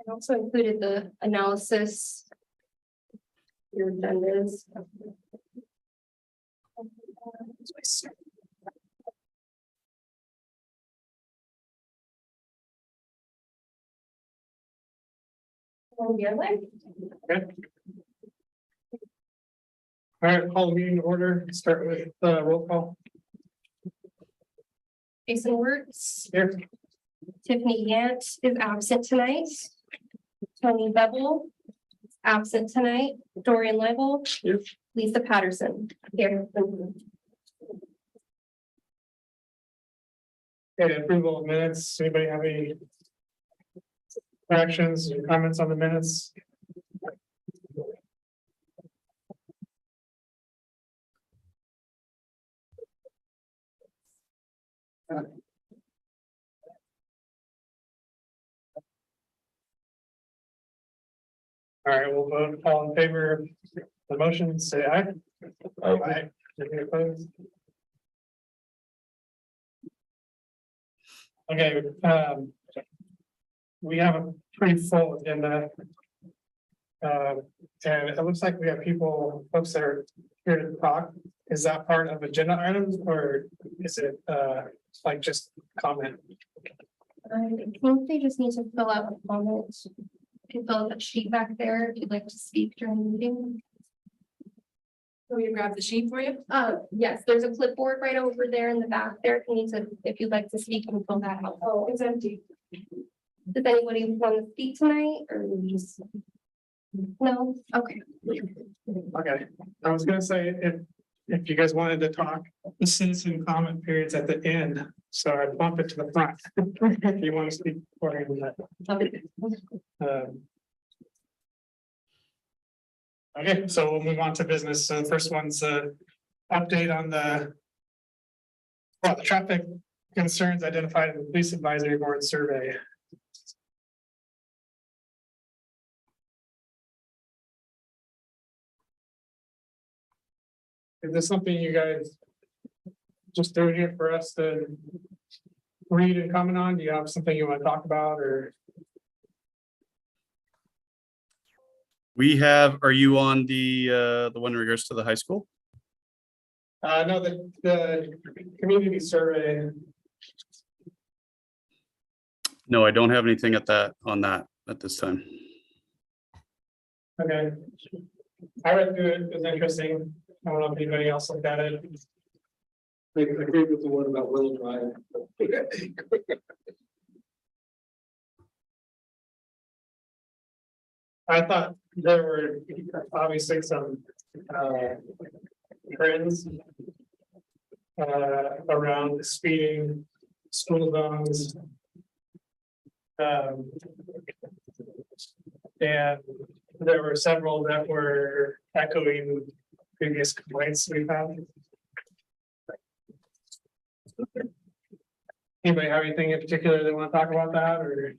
I also included the analysis. Your agendas. Okay. All right, call the meeting to order. Start with roll call. Jason Wertz, Here. Tiffany Gant is absent tonight. Tony Bevel is absent tonight. Dorian Level. Here. Lisa Patterson here. Okay, approval of minutes. Anybody have any corrections or comments on the minutes? All right, we'll vote. All in favor of the motion, say aye. Aye. Any opposed? Okay, we have a pretty full agenda. And it looks like we have folks that are here to talk. Is that part of agenda items or is it like just comment? I think they just need to fill out a comment. You can fill out that sheet back there if you'd like to speak during the meeting. Will you grab the sheet for you? Yes, there's a clipboard right over there in the back there. If you need to, if you'd like to speak, you can fill that out. Oh, it's empty. Does anybody want to speak tonight or we just? No, okay. Okay, I was gonna say, if you guys wanted to talk, the citizen comment period's at the end, so I'd bump it to the front. If you want to speak for that. Okay, so we'll move on to business. So the first one's update on the traffic concerns identified in the police advisory board survey. Is this something you guys just threw here for us to read and comment on? Do you have something you want to talk about or? We have, are you on the one in regards to the high school? No, the community survey. No, I don't have anything at this time. Okay. I read through it, it was interesting. I don't know if anybody else looked at it. I agree with the one about Willow Drive. I thought there were obviously some trends around speeding, school zones. And there were several that were echoing previous complaints we've had. Anybody have anything in particular they want to talk about that or?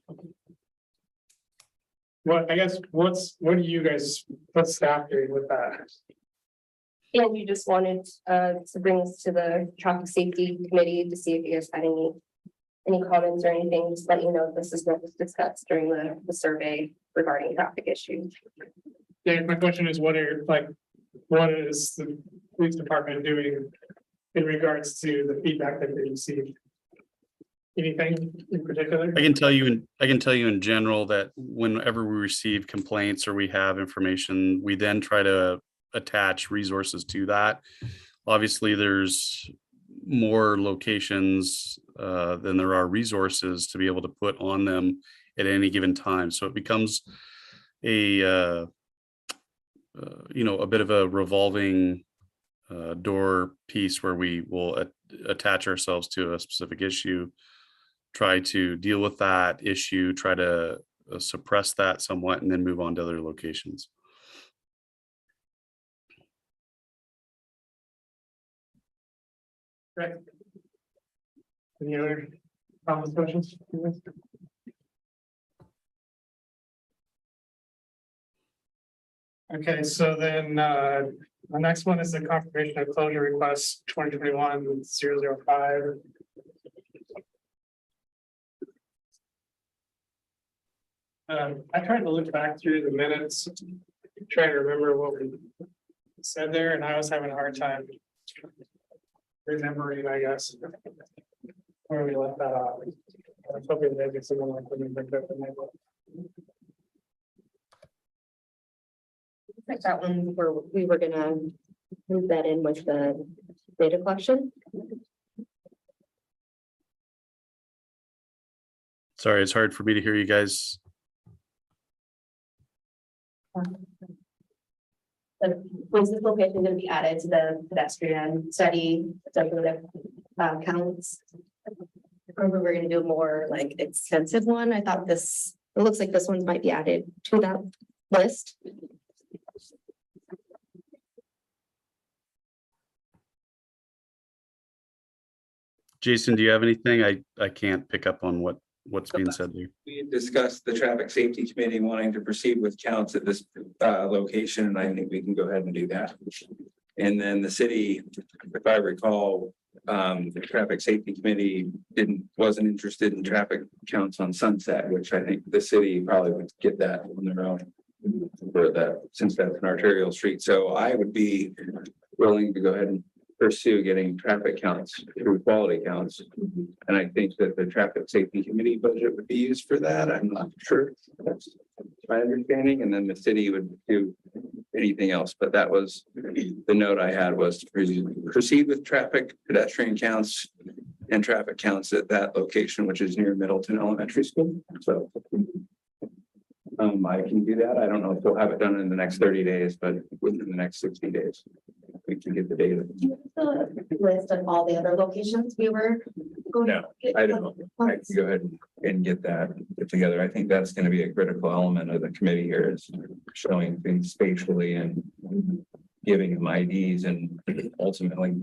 What, I guess, what do you guys, what's staff doing with that? And you just wanted to bring this to the traffic safety committee to see if you guys had any comments or anything, just let you know this is what was discussed during the survey regarding traffic issues. Yeah, my question is, what is the police department doing in regards to the feedback that they received? Anything in particular? I can tell you in general that whenever we receive complaints or we have information, we then try to attach resources to that. Obviously, there's more locations than there are resources to be able to put on them at any given time. So it becomes a a bit of a revolving door piece where we will attach ourselves to a specific issue, try to deal with that issue, try to suppress that somewhat, and then move on to other locations. Right. Any other comments, questions? Okay, so then the next one is the confirmation of closure request 2021-005. I tried to look back through the minutes, trying to remember what we said there, and I was having a hard time remembering, I guess, where we left that off. I was hoping maybe someone like would bring that up. Like that one where we were gonna move that in with the data collection. Sorry, it's hard for me to hear you guys. Was this location gonna be added to the pedestrian study, counts? Or we were gonna do a more like extensive one. I thought this, it looks like this one might be added to that list. Jason, do you have anything? I can't pick up on what's being said there. We discussed the traffic safety committee wanting to proceed with counts at this location, and I think we can go ahead and do that. And then the city, if I recall, the traffic safety committee wasn't interested in traffic counts on Sunset, which I think the city probably would get that on their own. For that, since that's an arterial street, so I would be willing to go ahead and pursue getting traffic counts through quality counts. And I think that the traffic safety committee budget would be used for that. I'm not sure. That's my understanding. And then the city would do anything else. But that was the note I had, was to proceed with traffic pedestrian counts and traffic counts at that location, which is near Middleton Elementary School. So I can do that. I don't know if we'll have it done in the next 30 days, but within the next 60 days, we can get the data. The list of all the other locations we were going. No, I don't. I can go ahead and get that put together. I think that's going to be a critical element of the committee here, is showing things spatially and giving them IDs and ultimately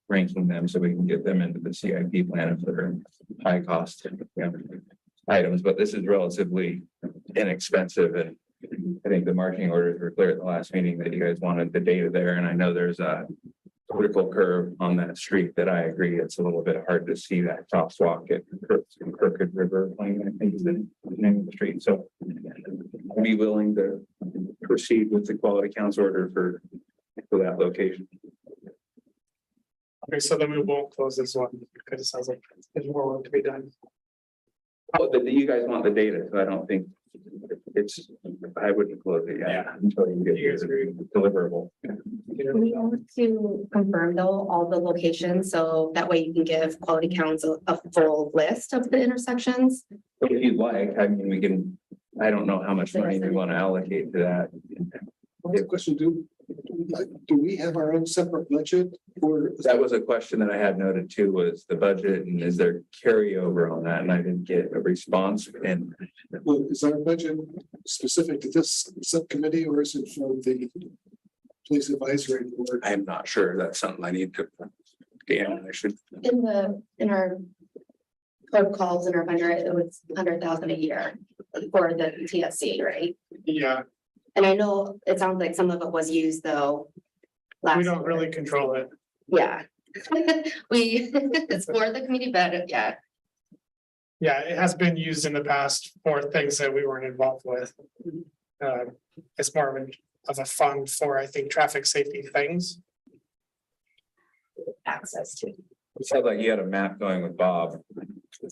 ranking them so we can get them into the CIP plan if they're high cost items. But this is relatively inexpensive, and I think the marching orders were clear at the last meeting that you guys wanted the data there. And I know there's a critical curve on that street that I agree, it's a little bit hard to see that crosswalk at Crooked River Lane, I think is the name of the street. So I'd be willing to proceed with the quality counts order for that location. Okay, so then we won't close this one, because it sounds like there's more work to be done. Oh, you guys want the data, so I don't think I wouldn't close it yet until you get You guys agree? deliverable. We want to confirm though, all the locations, so that way you can give quality counts a full list of the intersections. If you'd like, I mean, we can, I don't know how much money we want to allocate to that. Okay, question, do we have our own separate budget for? That was a question that I had noted too, was the budget, and is there carryover on that? And I didn't get a response. And Well, is our budget specific to this subcommittee, or is it for the police advisory board? I'm not sure. That's something I need to. Dan, I should. In our protocols in our budget, it was 100,000 a year for the TSC, right? Yeah, And I know it sounds like some of it was used though. we last don't year. really control it. Yeah. It's for the community, but yeah, Yeah, it has been used in the past for things that we weren't involved with. It's more of a fund for, I think, traffic safety things. access to. It sounds like you had a map going with Bob.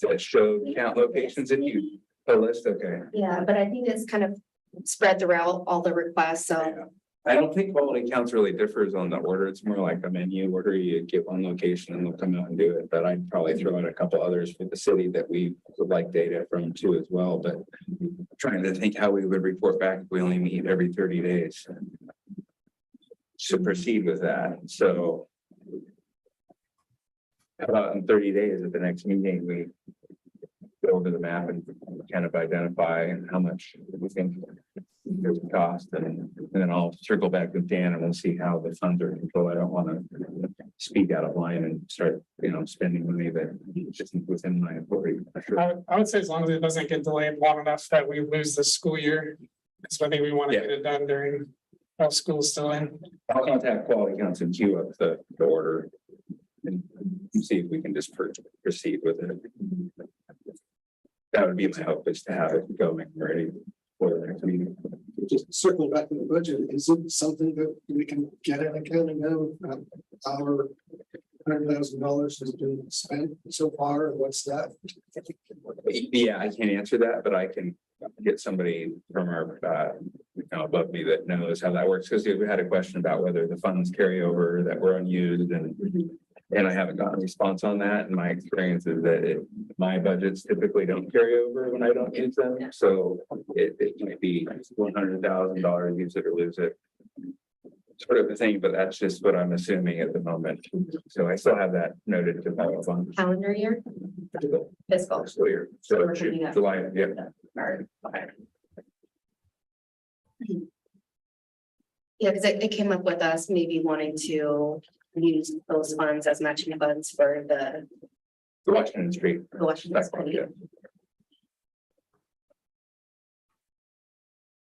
That showed count locations if you, a list, okay. Yeah, but I think it's kind of spread throughout all the requests, so. Yeah. I don't think quality counts really differs on the order. It's more like a menu order. You get one location and they'll come out and do it. But I'd probably throw in a couple others for the city that we would like data from too as well. But trying to think how we would report back if we only meet every 30 days. To proceed with that. So how about in 30 days at the next meeting, we go over the map and kind of identify how much we think there's a cost, and then I'll circle back with Dan and we'll see how the funds are controlled. I don't want to speak out of line and start, spending money that just within my authority. I would say as long as it doesn't get delayed long enough that we lose the school year. Because I think we want to get it done during while school's still in. I'll contact quality counts and queue up the order and see if we can just proceed with it. that would be my hope, is to have it going ready for the next meeting. Just circling back to the budget, is it something that we can get an accounting of, our $100,000 has been spent so far, and what's that? Yeah, I can't answer that, but I can get somebody from our, above me that knows how that works, because we had a question about whether the funds carry over that were unused, and I haven't gotten a response on that, and my experience is that my budgets typically don't carry over when I don't use them, so it might be $100,000, use it or lose it. Sort of a thing, but that's just what I'm assuming at the moment, so I still have that noted to follow up on. Calendar year, fiscal. Fiscal year, so it should- July, yeah. Yeah, because it came up with us maybe wanting to use those funds as matching funds for the Washington Street. Washington That one, School. Yeah.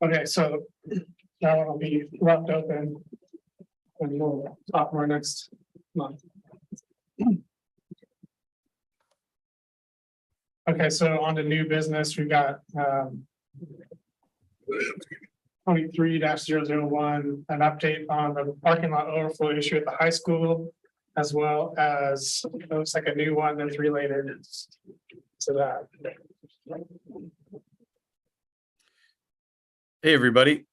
Okay, so that one will be left open. And we'll talk more next month. Okay, so on to new business, we got 23-001, an update on the parking lot overflow issue at the high school, as well as it looks like a new one that's related to that. Hey, everybody.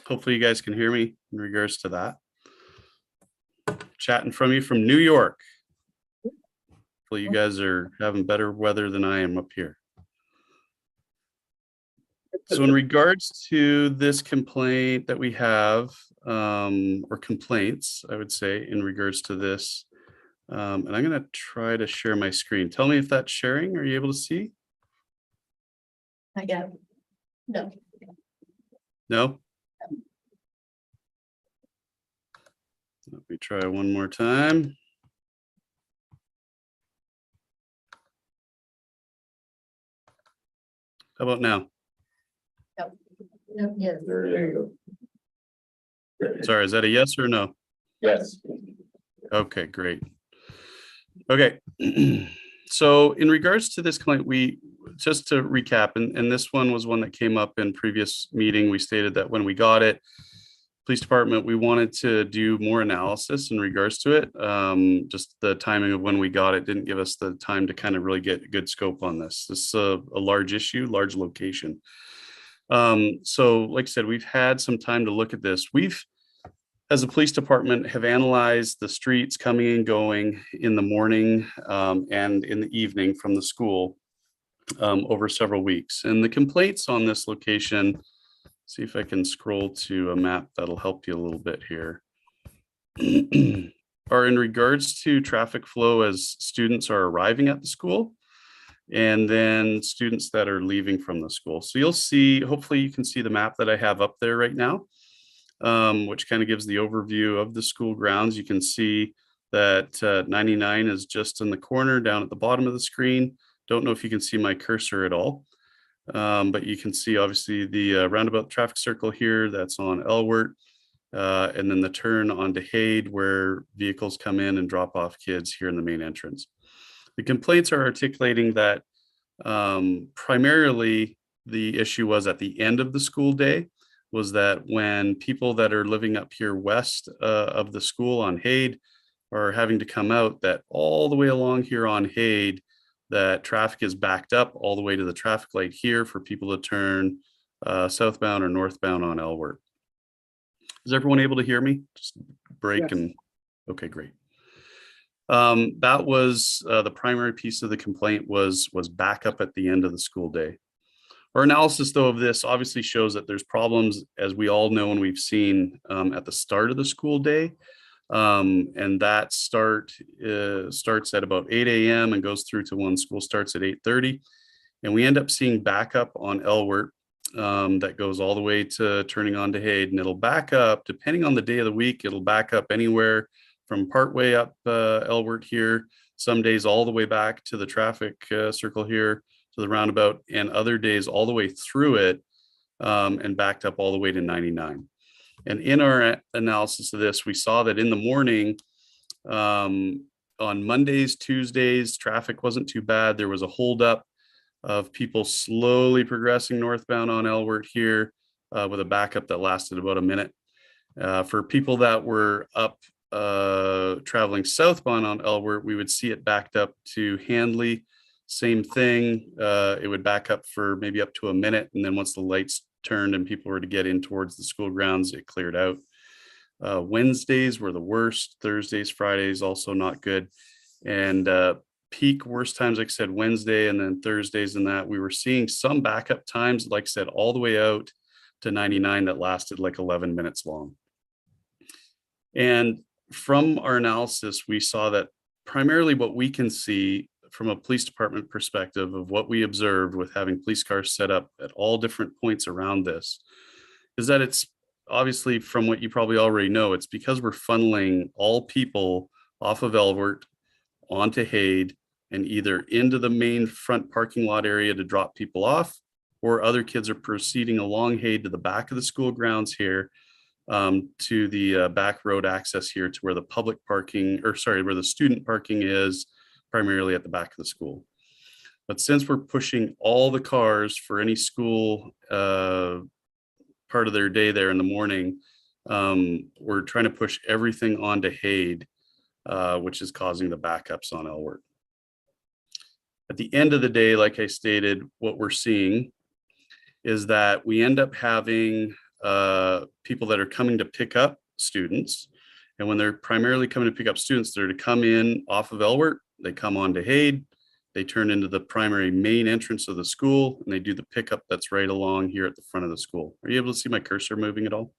Hopefully you guys can hear me in regards to that. Chatting from you from New York. Hopefully you guys are having better weather than I am up here. So in regards to this complaint that we have, or complaints, I would say, in regards to this, and I'm going to try to share my screen. Tell me if that's sharing. Are you able to see? Not yet. No. No? Let me try one more time. How about now? Yes. There you go. Sorry, is that a yes or a no? Yes. Okay, great. Okay, so in regards to this complaint, we, just to recap, and this one was one that came up in previous meeting, we stated that when we got it, police department, we wanted to do more analysis in regards to it. Just the timing of when we got it didn't give us the time to kind of really get a good scope on this. This is a large issue, large location. So like I said, we've had some time to look at this. We've, as a police department, have analyzed the streets coming and going in the morning and in the evening from the school over several weeks. And the complaints on this location, see if I can scroll to a map that'll help you a little bit here, are in regards to traffic flow as students are arriving at the school, and then students that are leaving from the school. So you'll see, hopefully you can see the map that I have up there right now, which kind of gives the overview of the school grounds. You can see that 99 is just in the corner down at the bottom of the screen. Don't know if you can see my cursor at all, but you can see obviously the roundabout traffic circle here that's on Elwert, and then the turn onto Hade where vehicles come in and drop off kids here in the main entrance. The complaints are articulating that primarily the issue was at the end of the school day, was that when people that are living up here west of the school on Hade are having to come out, that all the way along here on Hade, that traffic is backed up all the way to the traffic light here for people to turn southbound or northbound on Elwert. Is everyone able to hear me? Just break. Yes. And okay, great. That was the primary piece of the complaint was backup at the end of the school day. Our analysis, though, of this obviously shows that there's problems, as we all know and we've seen at the start of the school day. And that starts at about 8 a.m. and goes through to when school starts at 8:30. And we end up seeing backup on Elwert that goes all the way to turning on to Hade. And it'll back up, depending on the day of the week, it'll back up anywhere from partway up Elwert here, some days all the way back to the traffic circle here, to the roundabout, and other days all the way through it and backed up all the way to 99. And in our analysis of this, we saw that in the morning, on Mondays, Tuesdays, traffic wasn't too bad. There was a holdup of people slowly progressing northbound on Elwert here with a backup that lasted about a minute. For people that were up traveling southbound on Elwert, we would see it backed up to Handley. Same thing. It would back up for maybe up to a minute. And then once the lights turned and people were to get in towards the school grounds, it cleared out. Wednesdays were the worst. Thursdays, Fridays, also not good. And peak worst times, like I said, Wednesday and then Thursdays and that we were seeing some backup times, like I said, all the way out to 99 that lasted like 11 minutes long. And from our analysis, we saw that primarily what we can see from a police department perspective of what we observed with having police cars set up at all different points around this is that it's obviously, from what you probably already know, it's because we're funneling all people off of Elwert onto Hade and either into the main front parking lot area to drop people off, or other kids are proceeding along Hade to the back of the school grounds here to the back road access here to where the public parking, or sorry, where the student parking is, primarily at the back of the school. But since we're pushing all the cars for any school part of their day there in the morning, we're trying to push everything onto Hade, which is causing the backups on Elwert. At the end of the day, like I stated, what we're seeing is that we end up having people that are coming to pick up students. And when they're primarily coming to pick up students, they're to come in off of Elwert, they come on to Hade, they turn into the primary main entrance of the school, and they do the pickup that's right along here at the front of the school. Are you able to see my cursor moving at all?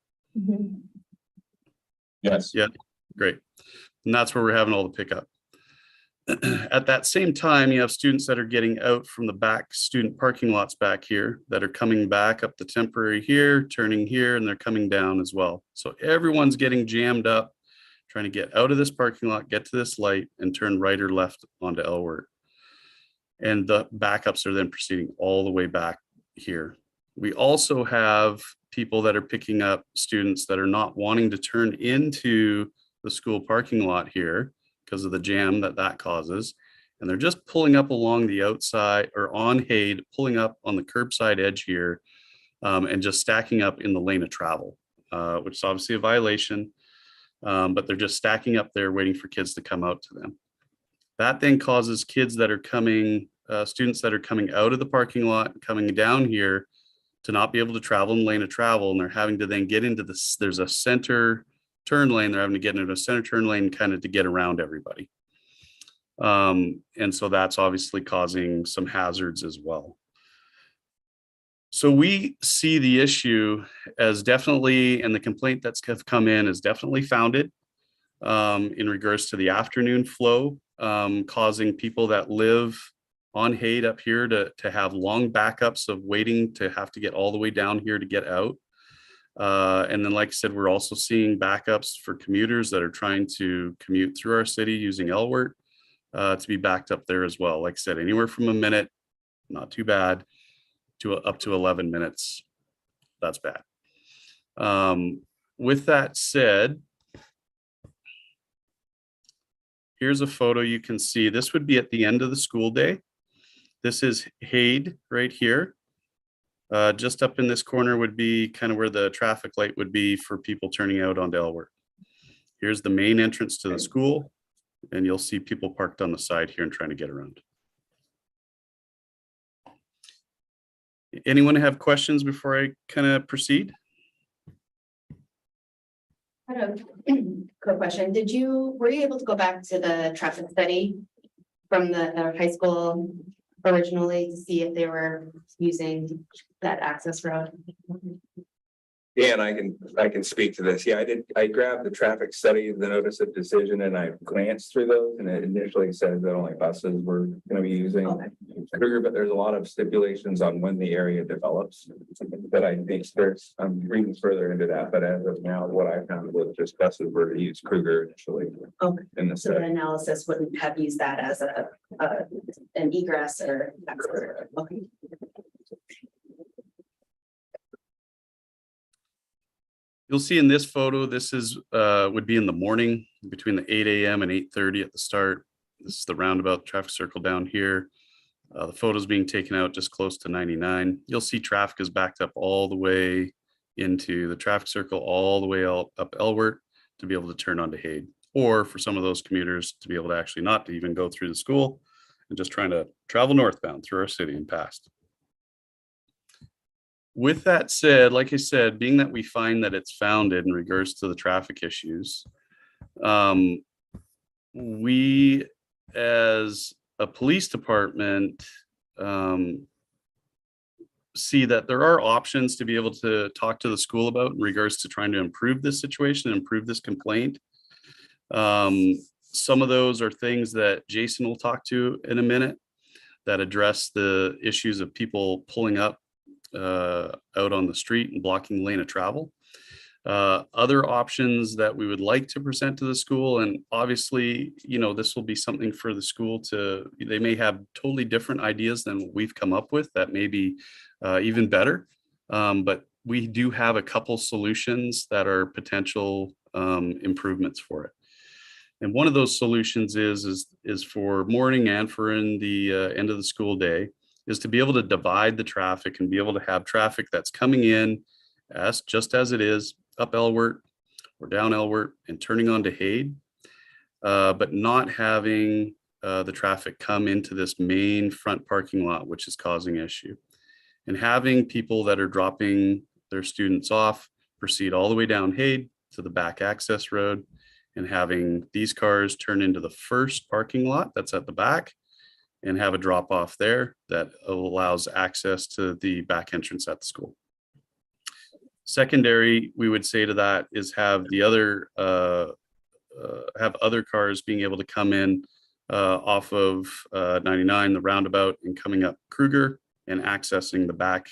Yes. Yeah, great. And that's where we're having all the pickup. At that same time, you have students that are getting out from the back student parking lots back here that are coming back up the temporary here, turning here, and they're coming down as well. So everyone's getting jammed up, trying to get out of this parking lot, get to this light, and turn right or left onto Elwert. And the backups are then proceeding all the way back here. We also have people that are picking up students that are not wanting to turn into the school parking lot here because of the jam that causes. And they're just pulling up along the outside or on Hade, pulling up on the curbside edge here and just stacking up in the lane of travel, which is obviously a violation, but they're just stacking up there waiting for kids to come out to them. That then causes kids that are coming, students that are coming out of the parking lot, coming down here to not be able to travel in the lane of travel. And they're having to then get into this, there's a center turn lane. They're having to get into a center turn lane kind of to get around everybody. And so that's obviously causing some hazards as well. So we see the issue as definitely, and the complaint that's come in is definitely founded in regards to the afternoon flow, causing people that live on Hade up here to have long backups of waiting to have to get all the way down here to get out. And then, like I said, we're also seeing backups for commuters that are trying to commute through our city using Elwert to be backed up there as well. Like I said, anywhere from a minute, not too bad, to up to 11 minutes. That's bad. With that said, here's a photo you can see. This would be at the end of the school day. This is Hade right here. Just up in this corner would be kind of where the traffic light would be for people turning out onto Elwert. Here's the main entrance to the school, and you'll see people parked on the side here and trying to get around. Anyone have questions before I kind of proceed? I have a quick question. Were you able to go back to the traffic study from the high school originally to see if they were using that access road? Yeah, and I can speak to this. Yeah, I grabbed the traffic study, the notice of decision, and I glanced through those, and it initially said that only buses were gonna be using Kruger, but there's a lot of stipulations on when the area develops. But I think I'm reading further into that, but as of now, what I found was just buses were to use Kruger initially Okay. in the So the study. analysis wouldn't have used that as an egress or. Okay. You'll see in this photo, this is would be in the morning between the 8 a.m. and 8:30 at the start. This is the roundabout traffic circle down here. The photos being taken out just close to 99. You'll see traffic is backed up all the way into the traffic circle, all the way up Elwert to be able to turn onto Haid. Or for some of those commuters to be able to actually not to even go through the school and just trying to travel northbound through our city and past. With that said, like I said, being that we find that it's founded in regards to the traffic issues, we as a police department see that there are options to be able to talk to the school about in regards to trying to improve this situation, improve this complaint. Some of those are things that Jason will talk to in a minute that address the issues of people pulling up out on the street and blocking lane of travel. Other options that we would like to present to the school, and obviously, you know, this will be something for the school to, they may have totally different ideas than what we've come up with that may be even better. But we do have a couple solutions that are potential improvements for it. And one of those solutions is for morning and for in the end of the school day, is to be able to divide the traffic and be able to have traffic that's coming in as just as it is up Elwert or down Elwert and turning onto Haid, but not having the traffic come into this main front parking lot, which is causing issue. And having people that are dropping their students off proceed all the way down Haid to the back access road, and having these cars turn into the first parking lot that's at the back and have a drop off there that allows access to the back entrance at the school. Secondary, we would say to that is have the other have other cars being able to come in off of 99, the roundabout, and coming up Kruger and accessing the back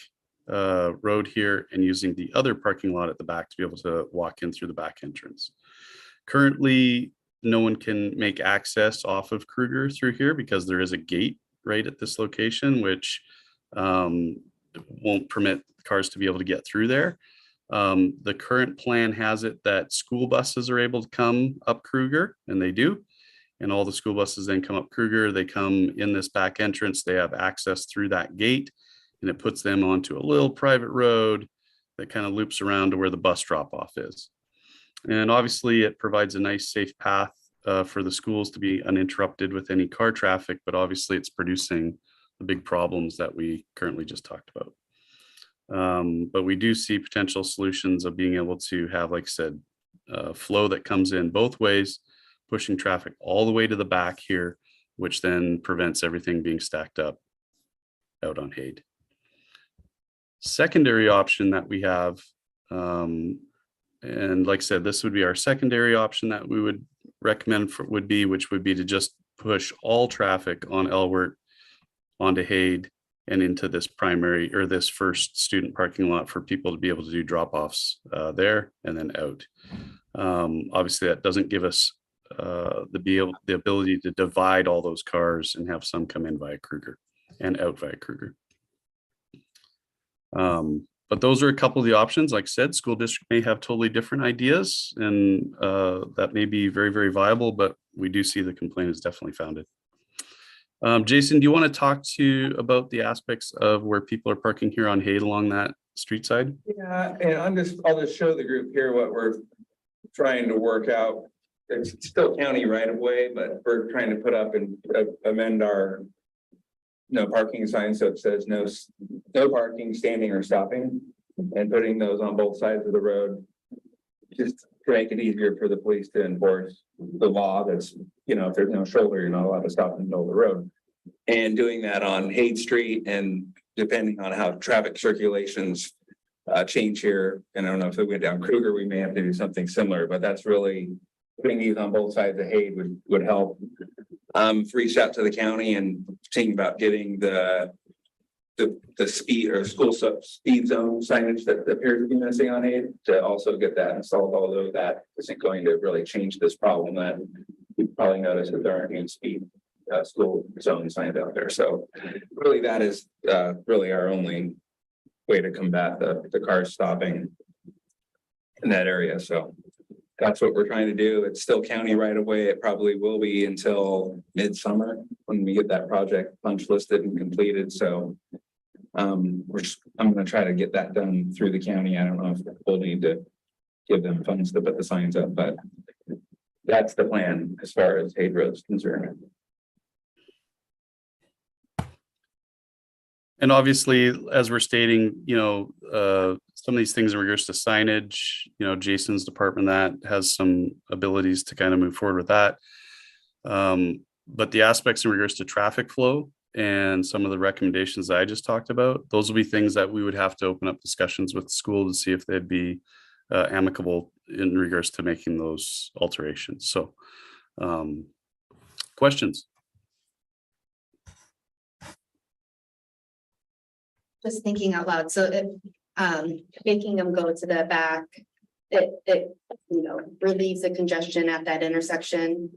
road here and using the other parking lot at the back to be able to walk in through the back entrance. Currently, no one can make access off of Kruger through here because there is a gate right at this location, which won't permit cars to be able to get through there. The current plan has it that school buses are able to come up Kruger, and they do. And all the school buses then come up Kruger, they come in this back entrance, they have access through that gate, and it puts them onto a little private road that kind of loops around to where the bus drop off is. And obviously it provides a nice safe path for the schools to be uninterrupted with any car traffic, but obviously it's producing the big problems that we currently just talked about. But we do see potential solutions of being able to have, like I said, flow that comes in both ways, pushing traffic all the way to the back here, which then prevents everything being stacked up out on Haid. Secondary option that we have, and like I said, this would be our secondary option that we would recommend which would be to just push all traffic on Elwert onto Haid and into this primary or this first student parking lot for people to be able to do drop-offs there and then out. Obviously, that doesn't give us the ability to divide all those cars and have some come in via Kruger and out via Kruger. But those are a couple of the options. Like I said, school district may have totally different ideas, and that may be very, very viable, but we do see the complaint is definitely founded. Jason, do you want to talk about the aspects of where people are parking here on Haid along that street side? Yeah, and I'll just show the group here what we're trying to work out. It's still county right of way, but we're trying to put up and amend our no parking sign, so it says no parking, standing or stopping, and putting those on both sides of the road, just to make it easier for the police to enforce the law. That's, you know, if there's no shoulder, you're not allowed to stop in the middle of the road. And doing that on Haid Street, and depending on how traffic circulations change here, and I don't know if it went down Kruger, we may have to do something similar, but that's really putting these on both sides of Haid would help. Reached out to the county and thinking about getting the speed or school speed zone signage that appears to be missing on Haid to also get that installed, although that isn't going to really change this problem that you probably noticed that there aren't any speed school zone signs out there. So really that is really our only way to combat the cars stopping in that area. So that's what we're trying to do. It's still county right away. It probably will be until midsummer when we get that project punch listed and completed, so. I'm gonna try to get that done through the county. I don't know if we'll need to give them funds to put the signs up, but. That's the plan as far as Hayes Road is concerned. And obviously, as we're stating, some of these things in regards to signage, Jason's department that has some abilities to kind of move forward with that. But the aspects in regards to traffic flow and some of the recommendations that I just talked about, those will be things that we would have to open up discussions with the school to see if they'd be amicable in regards to making those alterations. So, questions? Just thinking out loud, so if, making them go to the back, it relieves the congestion at that intersection.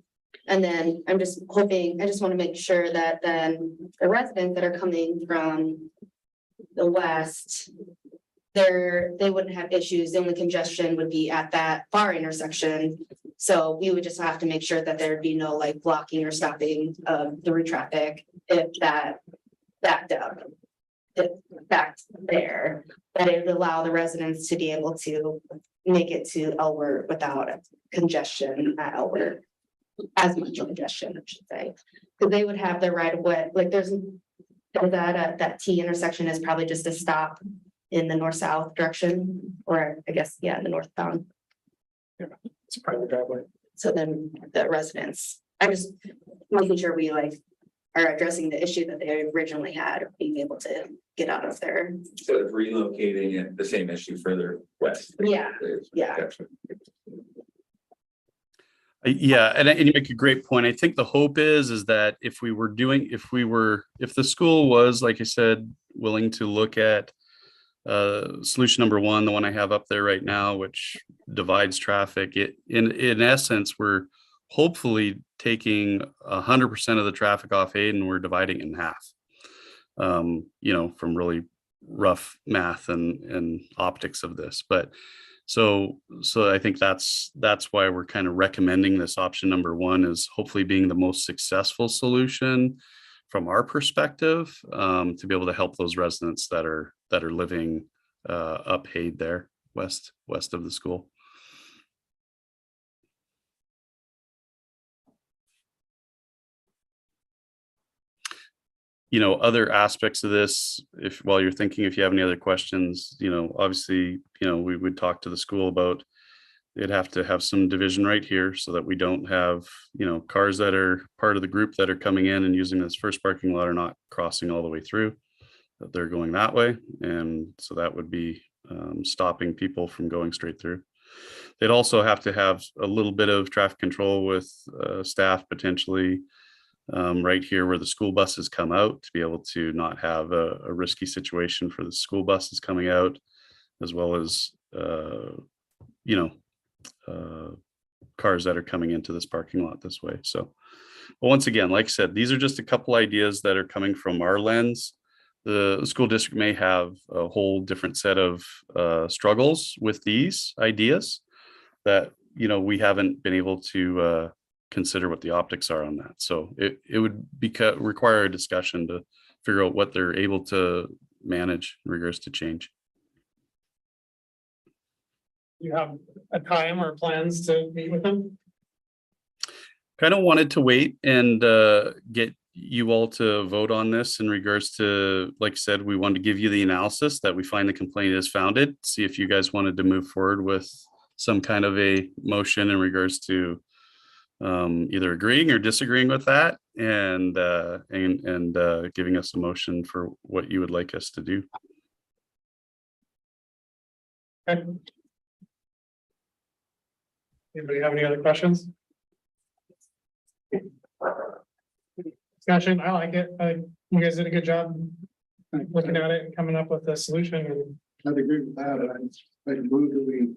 And then I'm just hoping, I just want to make sure that then the residents that are coming from the west, they wouldn't have issues. The only congestion would be at that far intersection. So we would just have to make sure that there'd be no like blocking or stopping of through traffic if that backed up. If back there, that it would allow the residents to be able to make it to Elbert without congestion at Elbert. As much congestion, I should say, because they would have the right of way, like there's that T intersection is probably just a stop in the north-south direction, or I guess, yeah, the northbound. It's a private driveway. So then the residents, I'm just making sure we like are addressing the issue that they originally had of being able to get out of there. Instead of relocating it, the same issue further west. Yeah, yeah. Yeah, and you make a great point. I think the hope is that if the school was, like I said, willing to look at solution number one, the one I have up there right now, which divides traffic, in essence, we're hopefully taking 100% of the traffic off Hayden, we're dividing it in half. From really rough math and optics of this, but so I think that's why we're kind of recommending this option number one is hopefully being the most successful solution from our perspective, to be able to help those residents that are living up Hayden there west of the school. Other aspects of this, while you're thinking, if you have any other questions, obviously, we would talk to the school about, they'd have to have some division right here so that we don't have, cars that are part of the group that are coming in and using this first parking lot are not crossing all the way through, that they're going that way. And so that would be stopping people from going straight through. They'd also have to have a little bit of traffic control with staff potentially right here where the school buses come out, to be able to not have a risky situation for the school buses coming out, as well as cars that are coming into this parking lot this way. So, but once again, like I said, these are just a couple ideas that are coming from our lens. The school district may have a whole different set of struggles with these ideas that we haven't been able to consider what the optics are on that. So it would require a discussion to figure out what they're able to manage in regards to change. You have a time or plans to meet with them? Kind of wanted to wait and get you all to vote on this in regards to, like I said, we wanted to give you the analysis that we find the complaint is founded, see if you guys wanted to move forward with some kind of a motion in regards to either agreeing or disagreeing with that, and giving us a motion for what you would like us to do. Okay. Anybody have any other questions? Discussion, I like it. You guys did a good job looking at it and coming up with a solution. And I'd agree with that. I'd move that we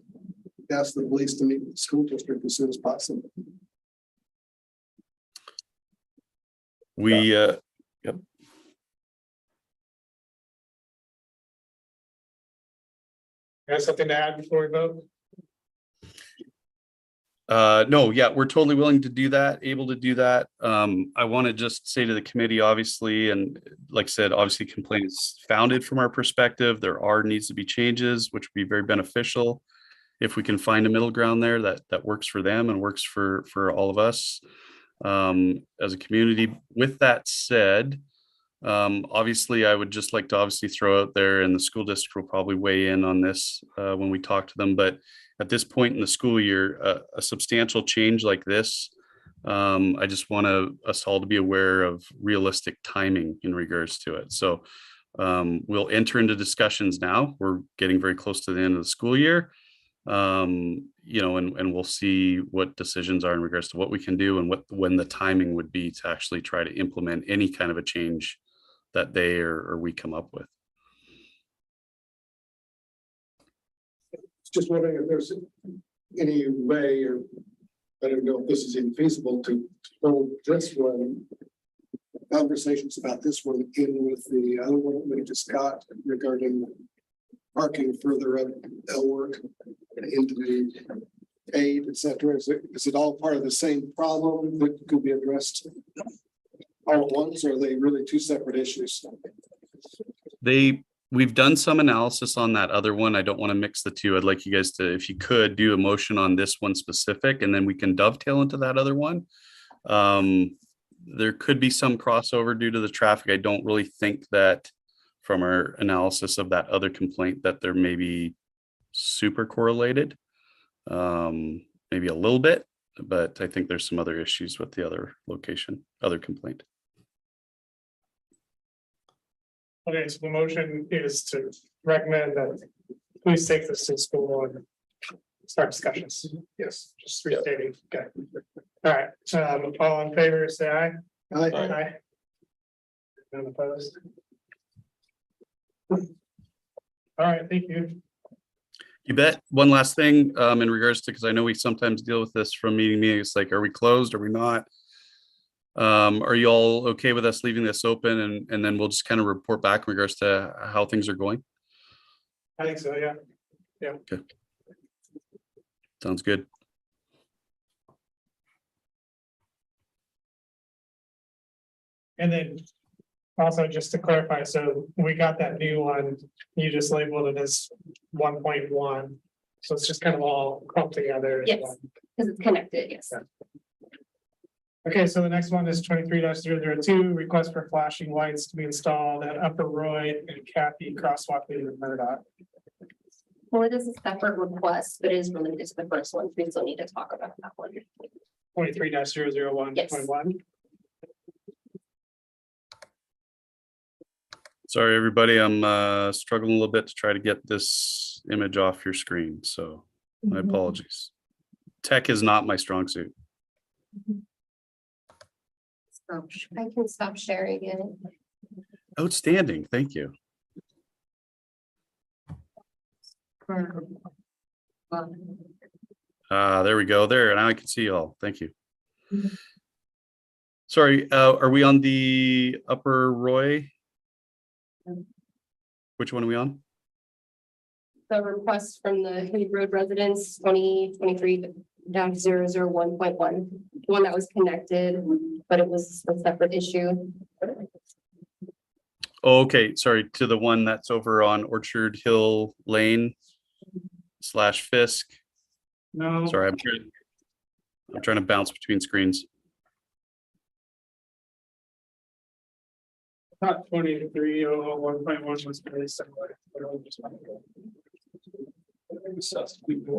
ask the police to meet with the school district as soon as possible. We you have something to add before we vote? No, yeah, we're totally willing to do that, able to do that. I want to just say to the committee, obviously, and like I said, obviously complaints founded from our perspective. There are needs to be changes, which would be very beneficial. If we can find a middle ground there that works for them and works for all of us as a community. With that said, obviously, I would just like to obviously throw out there, and the school district will probably weigh in on this when we talk to them, but at this point in the school year, a substantial change like this, I just want us all to be aware of realistic timing in regards to it. So we'll enter into discussions now. We're getting very close to the end of the school year. You know, and we'll see what decisions are in regards to what we can do and when the timing would be to actually try to implement any kind of a change that they or we come up with. Just wondering if there's any way, or I don't know if this is even feasible to hold this one. Conversations about this one in with the other one that we just got regarding parking further up Elwork into the aid, et cetera. Is it all part of the same problem that could be addressed all at once, or are they really two separate issues? We've done some analysis on that other one. I don't want to mix the two. I'd like you guys to, if you could, do a motion on this one specific, and then we can dovetail into that other one. There could be some crossover due to the traffic. I don't really think that from our analysis of that other complaint that they're maybe super correlated. Maybe a little bit, but I think there's some other issues with the other location, other complaint. Okay, so the motion is to recommend that please take this to school and start discussions. Yes, just restating. Okay. All right, all in favor, say aye. Aye. None opposed. All right, thank you. You bet. One last thing, in regards to, because I know we sometimes deal with this from meeting to meeting. It's like, are we closed? Are we not? Are you all okay with us leaving this open and then we'll just kind of report back in regards to how things are going? I think so, yeah. Sounds good. And then also just to clarify, so we got that new one, you just labeled it as 1.1. So it's just kind of all clumped together. Yes. Because it's connected, yes. Okay, so the next one is 23-002, request for flashing lights to be installed at Upper Roy and Kathy crosswalk in Murdoch. Well, it is a separate request, but it is related to the first one. We still need to talk about that one. 23-001.1. Sorry, everybody. I'm struggling a little bit to try to get this image off your screen. So my apologies. Tech is not my strong suit. I can stop sharing it. Outstanding. Thank you. There we go. There. Now I can see you all. Thank you. Sorry, are we on the Upper Roy? Which one are we on? The request from the Hague Road residents, 2023-001.1, the one that was connected, but it was a separate issue. Oh, okay, sorry, to the one that's over on Orchard Hill Lane / Fisk. No. Sorry, I'm trying to bounce between screens. Not 23-001.1 was very similar.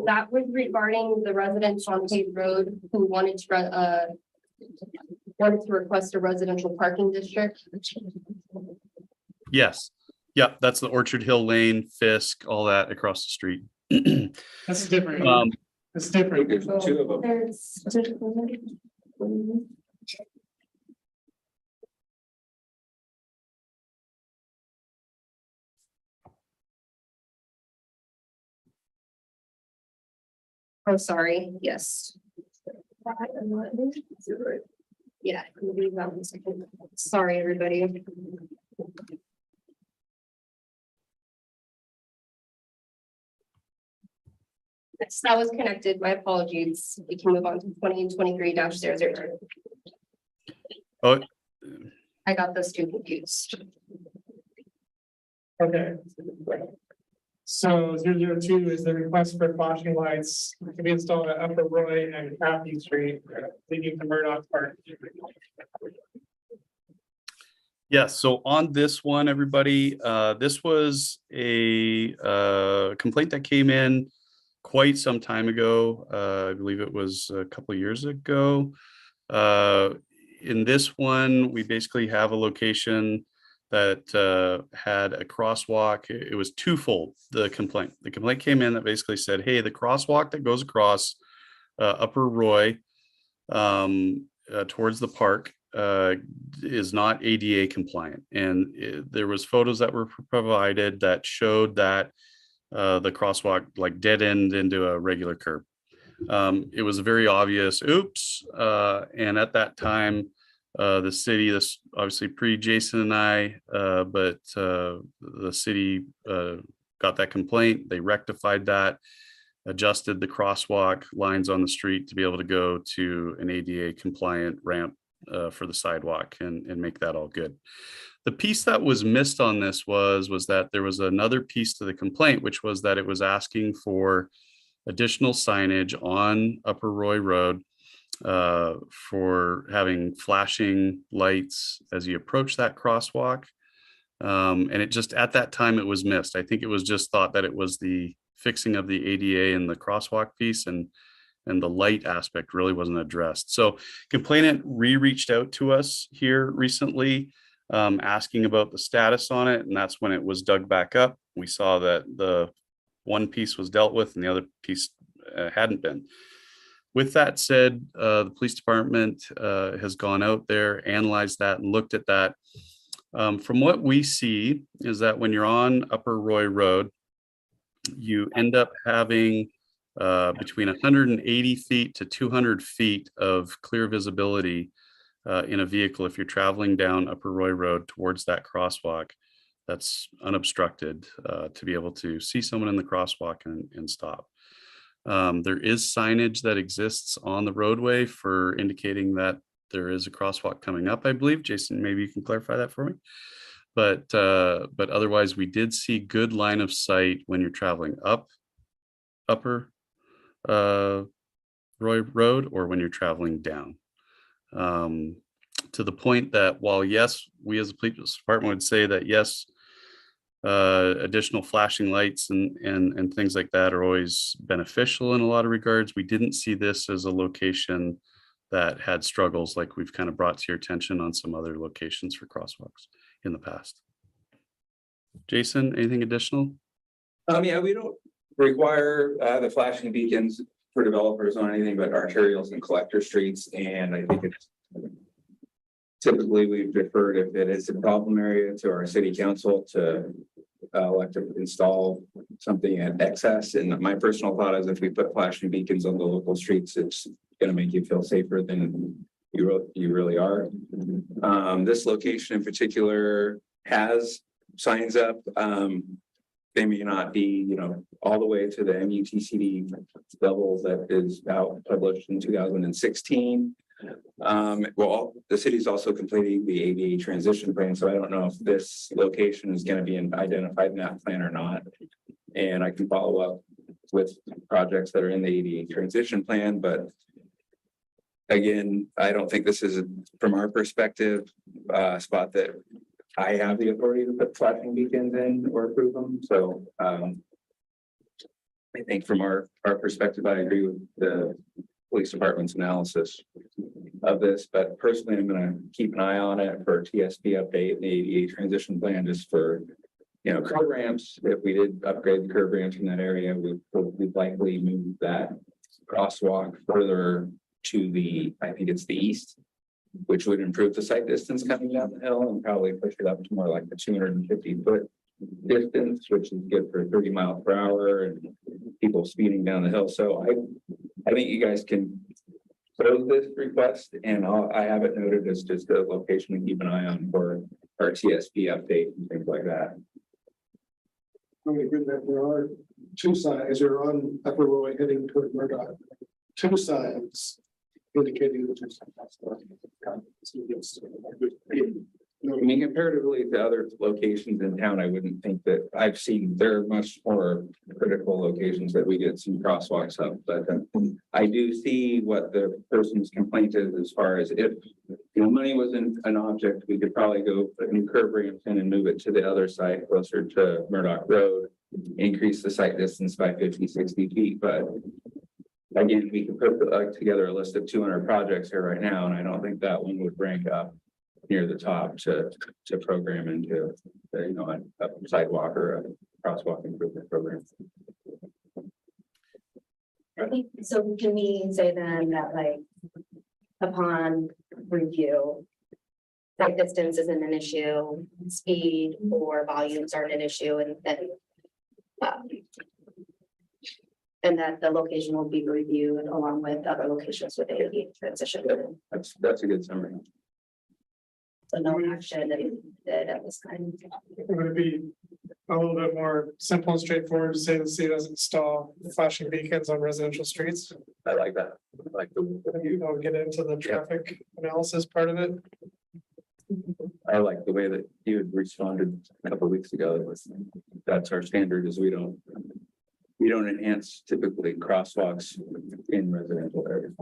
That was regarding the residents on Hague Road who wanted to request a residential parking district. Yes, yeah, that's the Orchard Hill Lane, Fisk, all that across the street. That's different. It's different. There's two of them. There's. Oh, sorry, yes. Yeah. Sorry, everybody. Yes, that was connected. My apologies. We can move on to 2023-002. Oh, I got those two confused. Okay. So 002 is the request for flashing lights to be installed at Upper Roy and Crafty Street, leading to Murdoch Park. yes, so on this one, everybody, this was a complaint that came in quite some time ago. I believe it was a couple of years ago. In this one, we basically have a location that had a crosswalk. It was twofold, the complaint. The complaint came in that basically said, hey, the crosswalk that goes across Upper Roy towards the park is not ADA compliant. And there was photos that were provided that showed that the crosswalk like dead end into a regular curb. It was a very obvious oops. And at that time, the city, this obviously pre Jason and I, but the city got that complaint. They rectified that, adjusted the crosswalk lines on the street to be able to go to an ADA compliant ramp for the sidewalk and make that all good. The piece that was missed on this was that there was another piece to the complaint, which was that it was asking for additional signage on Upper Roy Road for having flashing lights as you approach that crosswalk. And it just, at that time, it was missed. I think it was just thought that it was the fixing of the ADA and the crosswalk piece, and the light aspect really wasn't addressed. So complainant reached out to us here recently, asking about the status on it. And that's when it was dug back up. We saw that the one piece was dealt with and the other piece hadn't been. With that said, the police department has gone out there, analyzed that and looked at that. From what we see is that when you're on Upper Roy Road, you end up having between 180 feet to 200 feet of clear visibility in a vehicle if you're traveling down Upper Roy Road towards that crosswalk that's unobstructed to be able to see someone in the crosswalk and stop. There is signage that exists on the roadway for indicating that there is a crosswalk coming up, I believe. Jason, maybe you can clarify that for me. But otherwise, we did see good line of sight when you're traveling up Upper Roy Road or when you're traveling down. To the point that while yes, we as a police department would say that yes, additional flashing lights and things like that are always beneficial in a lot of regards, we didn't see this as a location that had struggles like we've kind of brought to your attention on some other locations for crosswalks in the past. Jason, anything additional? Yeah, we don't require the flashing beacons for developers on anything but arterials and collector streets. And I think it's typically we've deferred if it is a problem area to our city council to elect to install something at excess. And my personal thought is if we put flashing beacons on the local streets, it's going to make you feel safer than you really are. This location in particular has signs up. They may not be, all the way to the MUTCD level that is out published in 2016. Well, the city's also completing the ADA transition plan, so I don't know if this location is going to be identified in that plan or not. And I can follow up with projects that are in the ADA transition plan, but again, I don't think this is, from our perspective, a spot that I have the authority to put flashing beacons in or approve them. So I think from our perspective, I agree with the police department's analysis of this, but personally, I'm going to keep an eye on it for TSP update and the ADA transition plan, just for, curb ramps. If we did upgrade the curb ramps in that area, we'd likely move that crosswalk further to the, I think it's the east, which would improve the sight distance coming down the hill and probably push it up to more like the 250-foot distance, which is good for 30 miles per hour and people speeding down the hill. So I think you guys can close this request, and I have it noted as just a location to keep an eye on for our TSP update and things like that. Really good that there are two signs, as you're on Upper Roy heading toward Murdoch, two signs indicating that there's. I mean, comparatively to other locations in town, I wouldn't think that I've seen, there are much more critical locations that we get some crosswalks up, but I do see what the person's complaint is as far as if money wasn't an object, we could probably go put new curb ramps in and move it to the other side closer to Murdoch Road, increase the site distance by 50, 60 feet, but again, we could put together a list of 200 projects here right now, and I don't think that one would rank up near the top to program into, a sidewalk or a crosswalk improvement program. I think, so can we say then that like upon review, site distance isn't an issue, speed or volumes aren't an issue, and then and that the location will be reviewed along with other locations with a transition. That's a good summary. So no action that at this time. Would it be a little bit more simple and straightforward to say the city doesn't install flashing beacons on residential streets? I like that. I like the. You know, get into the traffic analysis part of it. I like the way that you had responded a couple of weeks ago. It was, that's our standard is we don't enhance typically crosswalks in residential areas.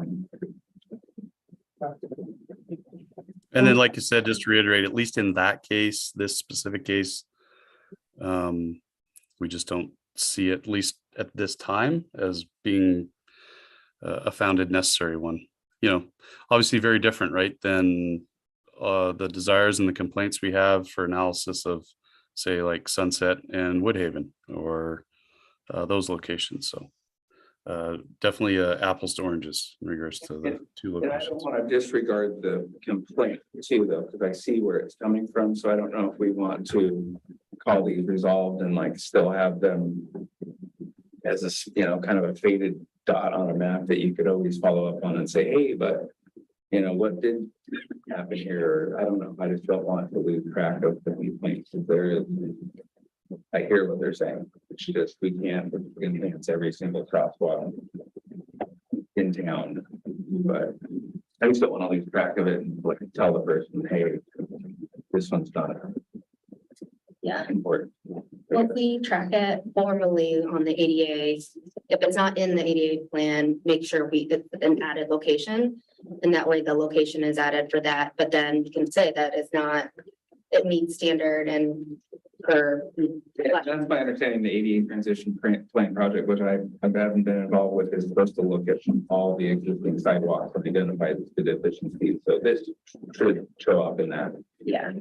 And then, like you said, just to reiterate, at least in that case, this specific case, we just don't see, at least at this time, as being a founded necessary one. Obviously very different, right, than the desires and the complaints we have for analysis of, say, like Sunset and Woodhaven or those locations. So definitely apples to oranges in regards to the two And I don't locations. want to disregard the complaint too, though, because I see where it's coming from. So I don't know if we want to call these resolved and like still have them as a, kind of a faded dot on a map that you could always follow up on and say, hey, but what did happen here? I don't know. I just don't want to lose track of the complaints. I hear what they're saying. It's just, we can't enhance every single crosswalk in town, but I just don't want to lose track of it and like tell the person, hey, this one's not Yeah. important. If we track it formally on the ADA, if it's not in the ADA plan, make sure it's an added location. And that way the location is added for that, but then you can say that it's not, it meets standard and for. Yeah, that's my understanding. The ADA transition plan project, which I haven't been involved with, is supposed to look at all the existing sidewalks and identify the deficiencies. So this should show up in that. Yeah.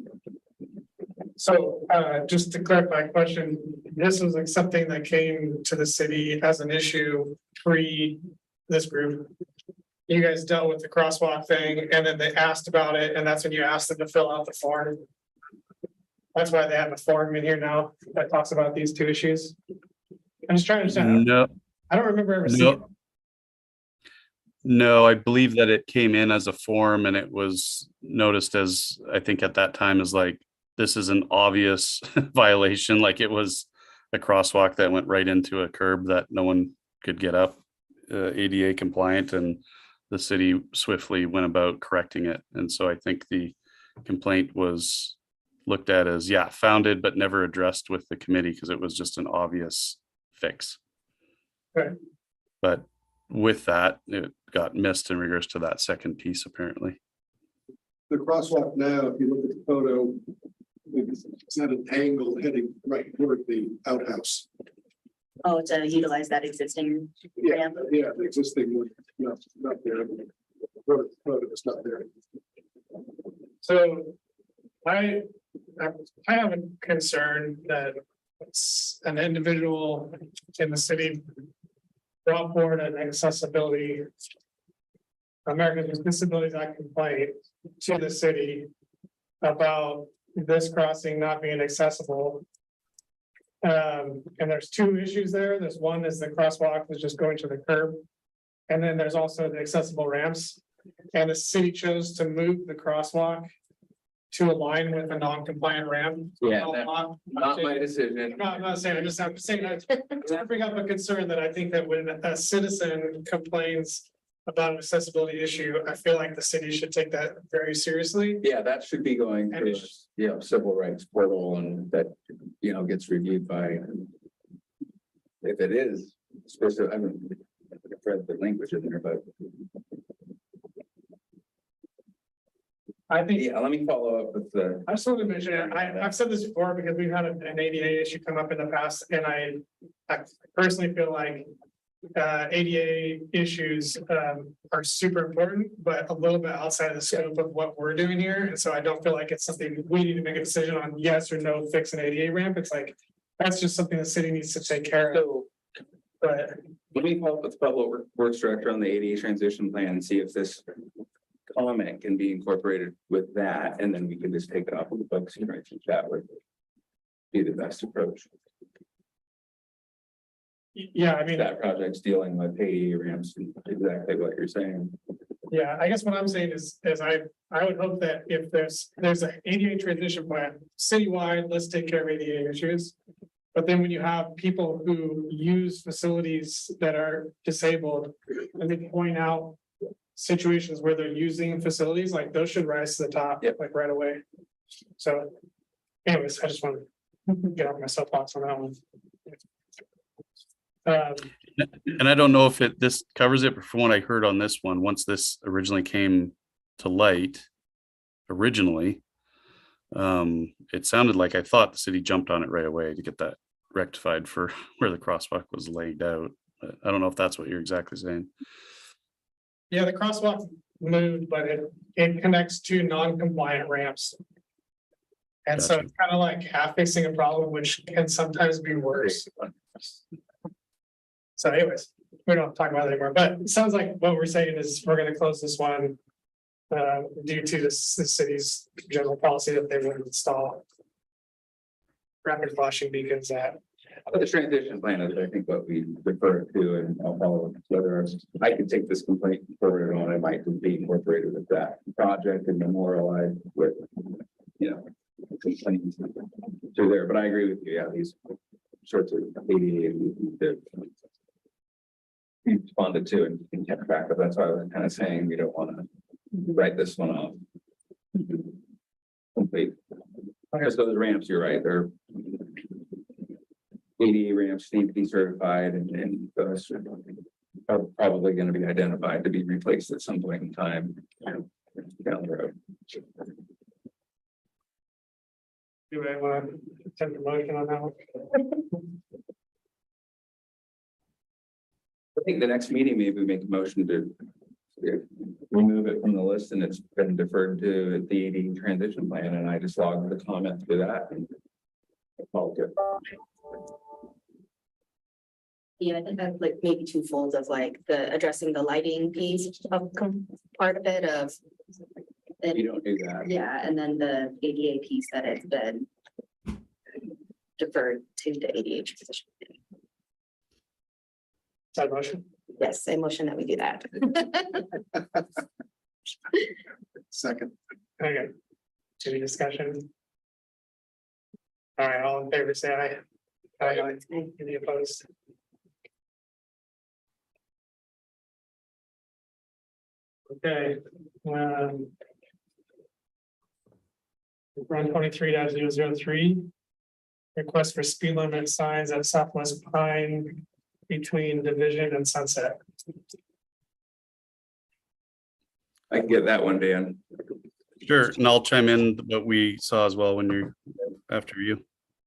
So just to clarify question, this was like something that came to the city as an issue pre this group. You guys dealt with the crosswalk thing and then they asked about it, and that's when you asked them to fill out the form. That's why they have a form in here now that talks about these two issues. I'm just trying to understand. No, I don't remember ever seeing. it. no, I believe that it came in as a form and it was noticed as, I think at that time, as like, this is an obvious violation, like it was a crosswalk that went right into a curb that no one could get up, ADA compliant, and the city swiftly went about correcting it. And so I think the complaint was looked at as, founded, but never addressed with the committee because it was just an obvious fix. Right. But with that, it got missed in regards to that second piece, apparently. The crosswalk now, if you look at the photo, it's at an angle heading right toward the outhouse. Oh, to utilize that existing ramp. Yeah, the existing one, not there. Photo is not there. So I have a concern that an individual in the city brought forward an accessibility Americans with Disabilities Act complaint to the city about this crossing not being accessible. And there's two issues there. There's one is the crosswalk is just going to the curb. And then there's also the accessible ramps. And the city chose to move the crosswalk to align with a non-compliant ramp. Yeah, I'm that- not- Not my decision. I'm not saying, I'm saying that, to bring up a concern that I think that when a citizen complains about an accessibility issue, I feel like the city should take that very seriously. Yeah, that should be going And through, it's- civil rights portal and that, gets reviewed by. If it is specific, I mean, I've read the language in there, but I think, yeah, let me follow up with the. I just wanted to mention, it. I've said this before because we've had an ADA issue come up in the past, and I personally feel like ADA issues are super important, but a little bit outside of the scope of what we're doing here. And so I don't feel like it's something we need to make a decision on, yes or no, fix an ADA ramp. It's like, that's just something the city needs to take care of. So But let me follow up with the Public Works Director on the ADA transition plan and see if this comment can be incorporated with that, and then we can just take it off of the books and write that would be the best approach. yeah, I mean, That project's dealing with ADA ramps, and exactly what you're saying. yeah, I guess what I'm saying is I would hope that if there's an ADA transition plan citywide, let's take care of ADA issues. But then when you have people who use facilities that are disabled and they point out situations where they're using facilities, like those should rise to the top, Yep. like right away. So anyways, I just want to get off my soapbox on that one. And I don't know if this covers it, but from what I heard on this one, once this originally came to light, it sounded like I thought the city jumped on it right away to get that rectified for where the crosswalk was laid out. But I don't know if that's what you're exactly saying. Yeah, the crosswalk moved, but it connects to non-compliant ramps. And so Gotcha. it's kind of like half fixing a problem, which can sometimes be worse. So anyways, we don't have to talk about it anymore, but it sounds like what we're saying is we're gonna close this one. Due to the city's general policy that they would install. Rapid flashing beacons at. But the transition plan is, I think, what we refer to, and I'll follow up whether I can take this complaint forward on, it might be incorporated with that project and memorialized with, complaints through there, but I agree with you, yeah, these sorts of ADA that we responded to and kept track of, that's why I was kind of saying we don't want to write this one off. Complete. Because those ramps, you're right, they're ADA ramps need to be certified and those are probably going to be identified to be replaced at some point in time down the road. Do I want to attempt a motion on that one? I think the next meeting, maybe we make a motion to remove it from the list and it's been deferred to the AD transition plan, and I just logged the comment to that. And all good. Yeah, I think that's like maybe two folds of like the addressing the lighting piece of part of it of. You don't do that. Yeah, and then the ADA piece that has been deferred to the ADA transition. Is that a motion? Yes, a motion that we do that. Second. Okay. Any discussion? All right, all in favor, say aye. Aye. Any opposed? Okay. 23-003. Request for speed limit signs at Southwest Pine between Division and Sunset. I can get that one, Dan. Sure, and I'll chime in what we saw as well when you're after you.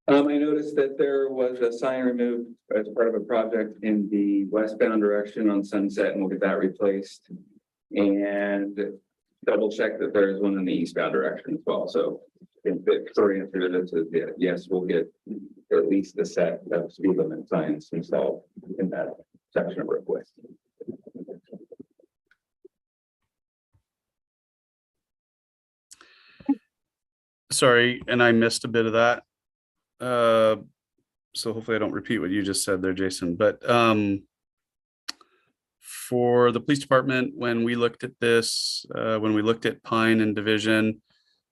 I noticed that there was a sign removed as part of a project in the westbound direction on Sunset, and we'll get that replaced. And double check that there is one in the eastbound direction as well, so. If the short answer to this is yes, we'll get at least the set of speed limit signs installed in that section of Brookway. Sorry, and I missed a bit of that. So hopefully I don't repeat what you just said there, Jason, but for the police department, when we looked at this, when we looked at Pine and Division,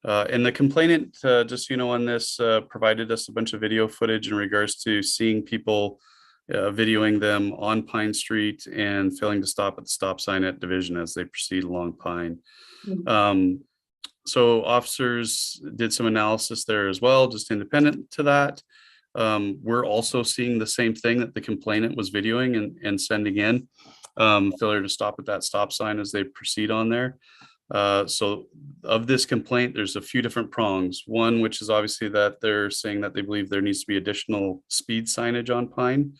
And the complainant, just so you know, on this, provided us a bunch of video footage in regards to seeing people videoing them on Pine Street and failing to stop at the stop sign at Division as they proceed along Pine. So officers did some analysis there as well, just independent to that. We're also seeing the same thing that the complainant was videoing and sending in, failure to stop at that stop sign as they proceed on there. So of this complaint, there's a few different prongs. One, which is obviously that they're saying that they believe there needs to be additional speed signage on Pine.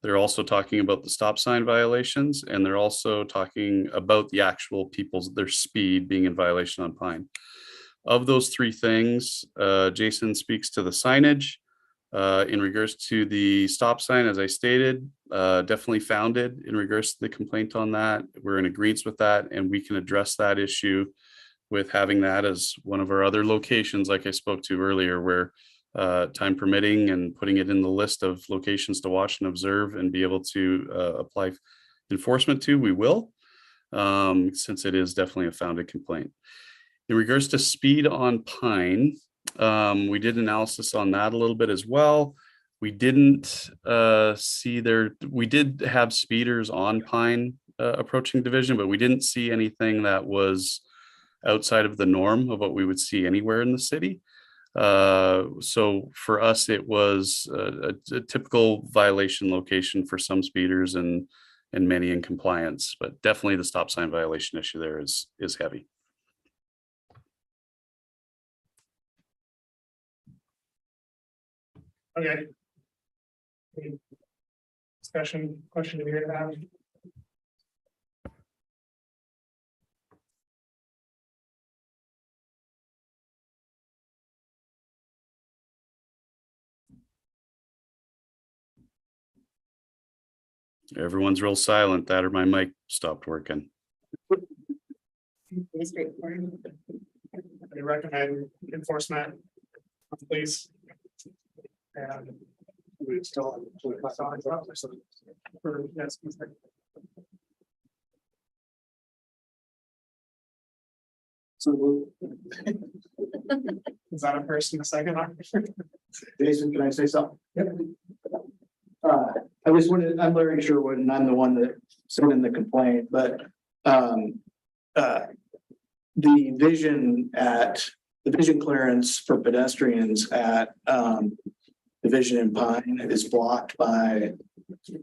They're also talking about the stop sign violations, and they're also talking about the actual their speed being in violation on Pine. Of those three things, Jason speaks to the signage. In regards to the stop sign, as I stated, definitely founded in regards to the complaint on that. We're in agreement with that, and we can address that issue with having that as one of our other locations, like I spoke to earlier, where time permitting and putting it in the list of locations to watch and observe and be able to apply enforcement to, we will, since it is definitely a founded complaint. In regards to speed on Pine, we did analysis on that a little bit as well. We didn't we did have speeders on Pine approaching Division, but we didn't see anything that was outside of the norm of what we would see anywhere in the city. So for us, it was a typical violation location for some speeders and many in compliance, but definitely the stop sign violation issue there is heavy. Okay. Any discussion, question to hear about? Everyone's real silent. That or my mic stopped working. I recommend enforcement, please. And we still. Yes. So Is that a first and a second? Jason, can I say something? I just wanted, I'm Larry Sherwood and I'm the one that sent in the complaint, but the vision clearance for pedestrians at Division and Pine is blocked by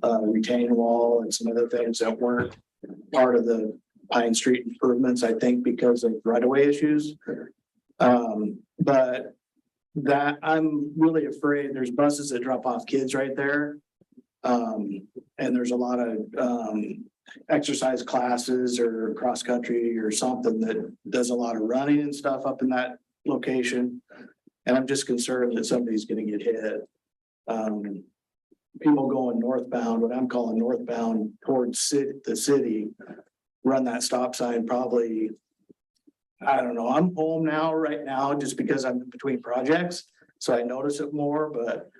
retaining wall and some other things that weren't part of the Pine Street improvements, I think, because of right-of-way issues. But that I'm really afraid there's buses that drop off kids right there. And there's a lot of exercise classes or cross country or something that does a lot of running and stuff up in that location. And I'm just concerned that somebody's gonna get hit. People going northbound, what I'm calling northbound towards the city, run that stop sign probably, I don't know, I'm home right now, just because I'm between projects. So I notice it more, but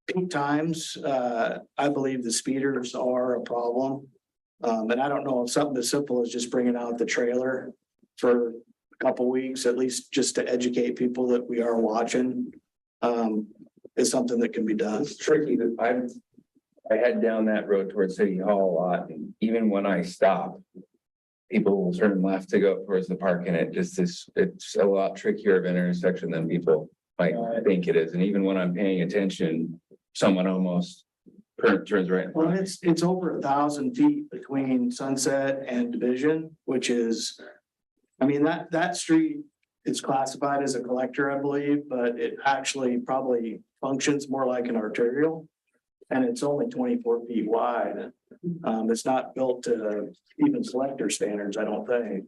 peak times, I believe the speeders are a problem. And I don't know if something as simple as just bringing out the trailer for a couple weeks, at least just to educate people that we are watching, is something that can be done. It's tricky that I head down that road towards City Hall a lot, and even when I stop, people will turn left to go towards the park, and it's a lot trickier of an intersection than people might think it is. And even when I'm paying attention, someone almost turns right. Well, it's over 1,000 feet between Sunset and Division, which is, I mean, that street is classified as a collector, I believe, but it actually probably functions more like an arterial. And it's only 24 feet wide. It's not built to even collector standards, I don't think.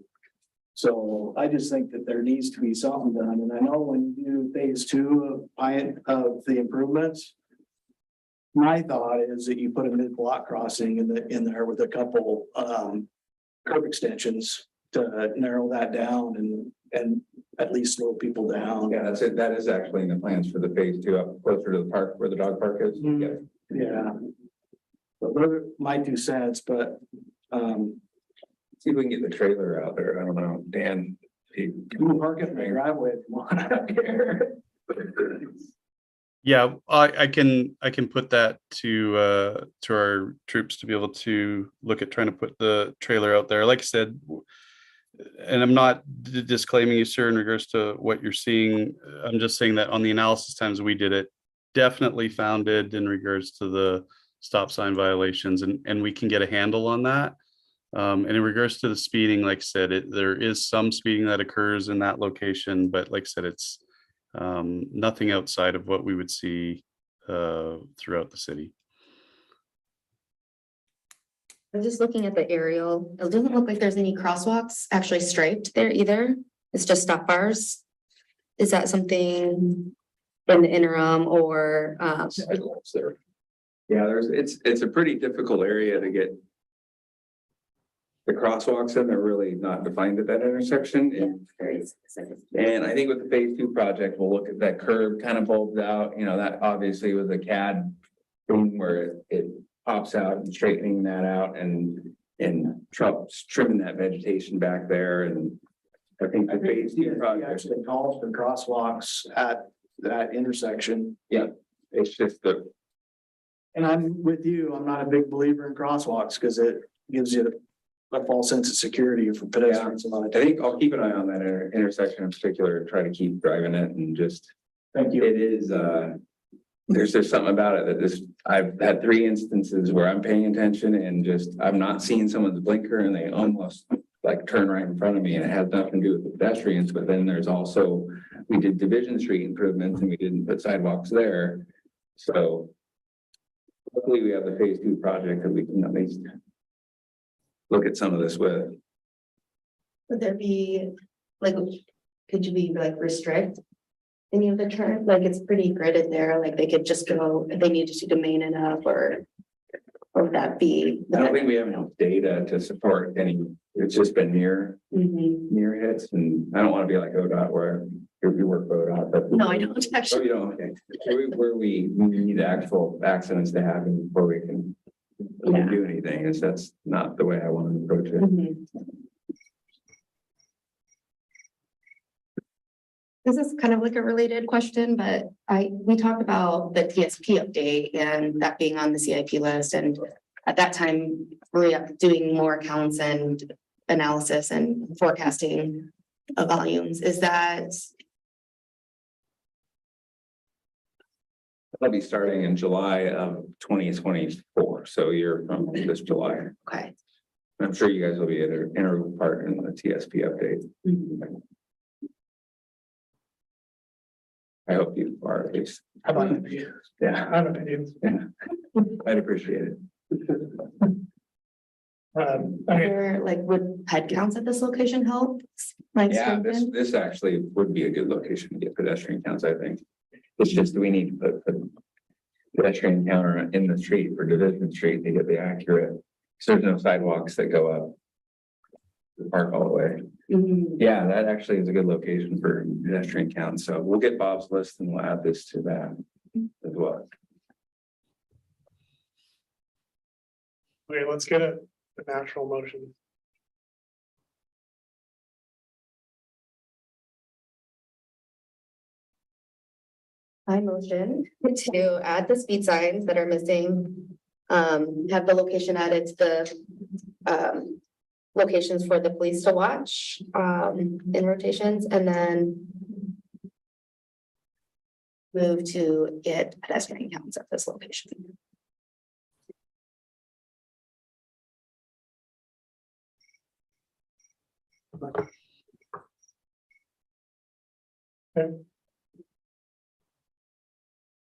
So I just think that there needs to be something done. And I know when you do phase 2 of the improvements, my thought is that you put a mid-block crossing in there with a couple curb extensions to narrow that down and at least slow people down. Yeah, that's it. That is actually in the plans for the phase 2 up closer to the park where the dog park is. Yeah. Yeah. But those are my 2 cents, but See if we can get the trailer out there. I don't know, Dan, if he You can park it in the driveway if you want, I don't care. Yeah, I can put that to our troops to be able to look at trying to put the trailer out there. Like I said, and I'm not disclaiming you, sir, in regards to what you're seeing. I'm just saying that on the analysis times we did it, definitely founded in regards to the stop sign violations, and we can get a handle on that. And in regards to the speeding, like I said, there is some speeding that occurs in that location, but like I said, it's nothing outside of what we would see throughout the city. I'm just looking at the aerial. It doesn't look like there's any crosswalks actually striped there either. It's just stop bars. Is that something in the interim or, Sidewalks there. Yeah, it's a pretty difficult area to get. The crosswalks in, they're really not defined at that intersection. And I think with the phase 2 project, we'll look at that curve kind of bulbed out, you know, that obviously was a CAD. Boom, where it pops out and straightening that out and trimming that vegetation back there. And I think the phase 2 project, Actually calls for crosswalks at that intersection. it's just And I'm with you, I'm not a big believer in crosswalks because it gives you a false sense of security for pedestrians a lot of I times. think I'll keep an eye on that intersection in particular, and try to keep driving it and just. Thank you. It is, there's something about it that I've had 3 instances where I'm paying attention and just, I'm not seeing someone's blinker and they almost like turn right in front of me, and it has nothing to do with the pedestrians, but then there's also, we did Division Street improvements and we didn't put sidewalks there. So luckily we have the phase 2 project that we can at least look at some of this with. would there be, like, could you be like restrict any of the turn? Like, it's pretty gridded there, like they could just go, if they needed to domain it up or would that be? I don't think we have enough data to support any, it's just been near hits, and I don't want to be like ODOT where we work for ODOT, but. No, I don't Oh, actually. you don't, okay. Where we need actual accidents to happen before we can do anything, is that's not the way I want to approach it. Mhm. This is kind of like a related question, but we talked about the TSP update and that being on the CIP list, and at that time, we're doing more counts and analysis and forecasting of volumes. Is that, That'll be starting in July of 2024, so a year from this July. okay? I'm sure you guys will be an integral part in the TSP update. I hope you are at least. How about you? Yeah, I have an opinion. I'd appreciate it. Okay, Or like, would head counts at this location help? Like, Yeah, strengthen? this actually would be a good location to get pedestrian counts, I think. It's just, we need to put the pedestrian counter in the street for Division Street to get the accurate. So there's no sidewalks that go up. The park all the way. Mhm. Yeah, that actually is a good location for pedestrian counts. So we'll get Bob's list and we'll add this to that as well. okay, let's get a natural motion. I motion to add the speed signs that are missing. Have the location added to the locations for the police to watch in rotations, and then move to get pedestrian counts at this location.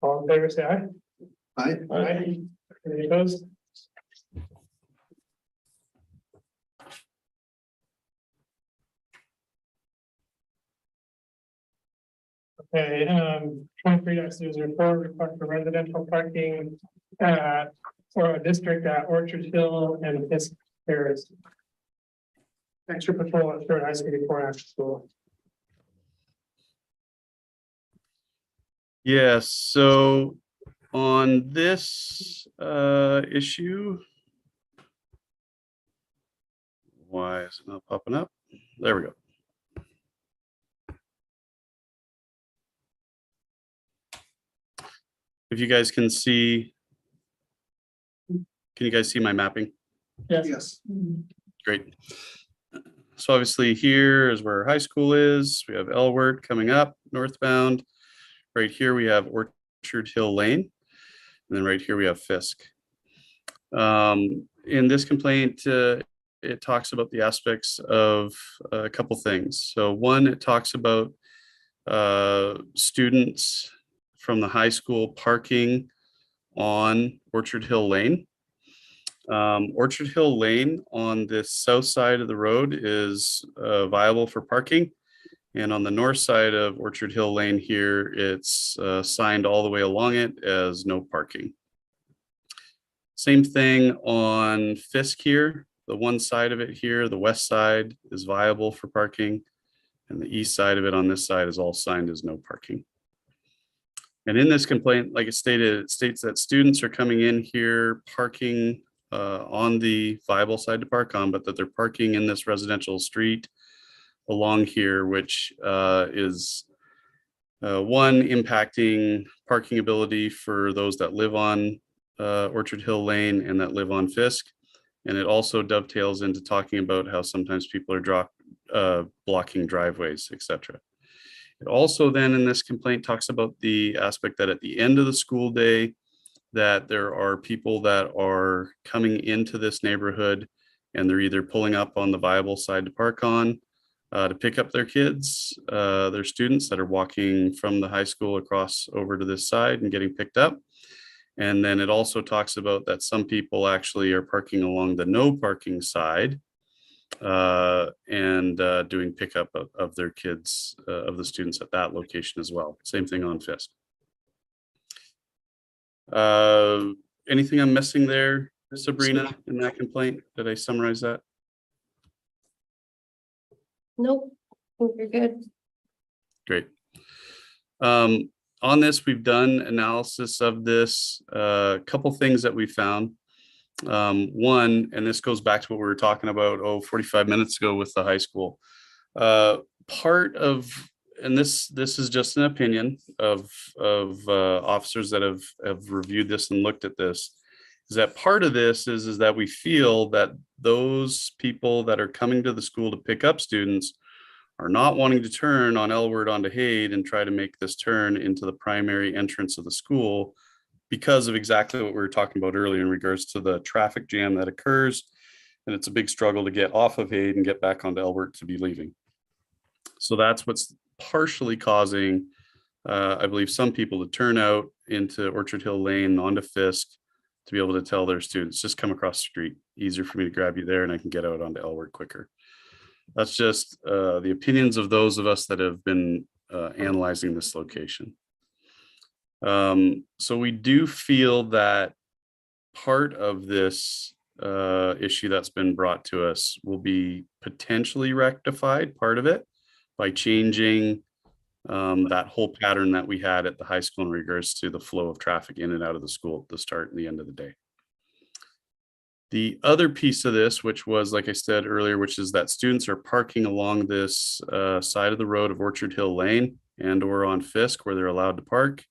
All in favor, say aye. Aye. Aye. Any opposed? Okay, 23-004, request for residential parking for a district at Orchard Hill and Fisk Terrace. Extra patrol at Third High School before after school. Yes, so on this issue. Why is it not popping up? There we go. if you guys can see, can you guys see my mapping? Yes. Great. So obviously here is where high school is. We have Elward coming up northbound. Right here, we have Orchard Hill Lane. And then right here, we have Fisk. In this complaint, it talks about the aspects of a couple things. So one, it talks about students from the high school parking on Orchard Hill Lane. Orchard Hill Lane on the south side of the road is viable for parking. And on the north side of Orchard Hill Lane here, it's signed all the way along it as no parking. Same thing on Fisk here. The one side of it here, the west side, is viable for parking. And the east side of it on this side is all signed as no parking. And in this complaint, like it stated, it states that students are coming in here parking on the viable side to park on, but that they're parking in this residential street along here, which is one, impacting parking ability for those that live on Orchard Hill Lane and that live on Fisk. And it also dovetails into talking about how sometimes people are blocking driveways, etc. It also then in this complaint talks about the aspect that at the end of the school day, that there are people that are coming into this neighborhood and they're either pulling up on the viable side to park on to pick up their kids, their students that are walking from the high school across over to this side and getting picked up. And then it also talks about that some people actually are parking along the no parking side and doing pickup of their kids, of the students at that location as well. Same thing on Fisk. Anything I'm missing there, Sabrina, in that complaint? Did I summarize that? Nope, I think you're good. Great. On this, we've done analysis of this, a couple things that we found. One, and this goes back to what we were talking about, 45 minutes ago with the high school. Part of, and this is just an opinion of officers that have reviewed this and looked at this, is that part of this is that we feel that those people that are coming to the school to pick up students are not wanting to turn on Elward onto Haight and try to make this turn into the primary entrance of the school because of exactly what we were talking about earlier in regards to the traffic jam that occurs. And it's a big struggle to get off of Haight and get back onto Elward to be leaving. So that's what's partially causing, I believe, some people to turn out into Orchard Hill Lane onto Fisk to be able to tell their students, just come across the street. Easier for me to grab you there and I can get out onto Elward quicker. That's just the opinions of those of us that have been analyzing this location. So we do feel that part of this issue that's been brought to us will be potentially rectified, part of it, by changing that whole pattern that we had at the high school in regards to the flow of traffic in and out of the school at the start and the end of the day. The other piece of this, which was, like I said earlier, which is that students are parking along this side of the road of Orchard Hill Lane and or on Fisk where they're allowed to park.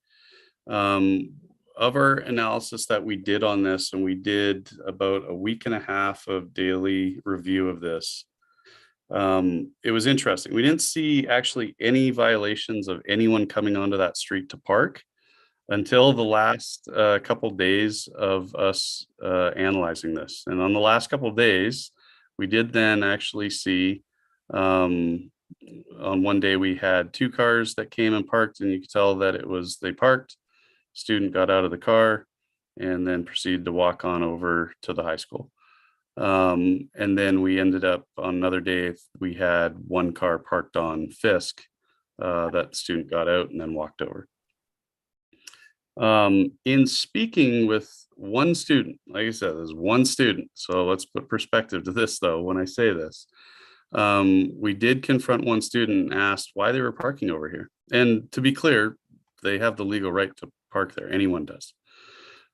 Of our analysis that we did on this, and we did about a week and a half of daily review of this, it was interesting. We didn't see actually any violations of anyone coming onto that street to park until the last couple days of us analyzing this. And on the last couple of days, we did then actually see on one day we had 2 cars that came and parked, and you could tell that it was they parked, student got out of the car, and then proceeded to walk on over to the high school. And then we ended up on another day, we had 1 car parked on Fisk that the student got out and then walked over. In speaking with one student, like I said, there's 1 student. So let's put perspective to this though. When I say this, we did confront 1 student and asked why they were parking over here. And to be clear, they have the legal right to park there. Anyone does.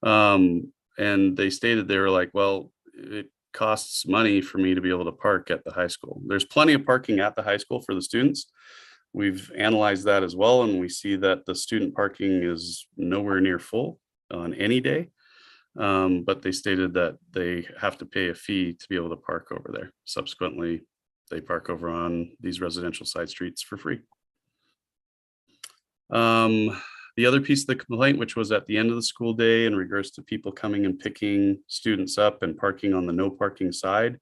And they stated they were like, well, it costs money for me to be able to park at the high school. There's plenty of parking at the high school for the students. we've analyzed that as well, and we see that the student parking is nowhere near full on any day. But they stated that they have to pay a fee to be able to park over there. Subsequently, they park over on these residential side streets for free. The other piece of the complaint, which was at the end of the school day in regards to people coming and picking students up and parking on the no parking side,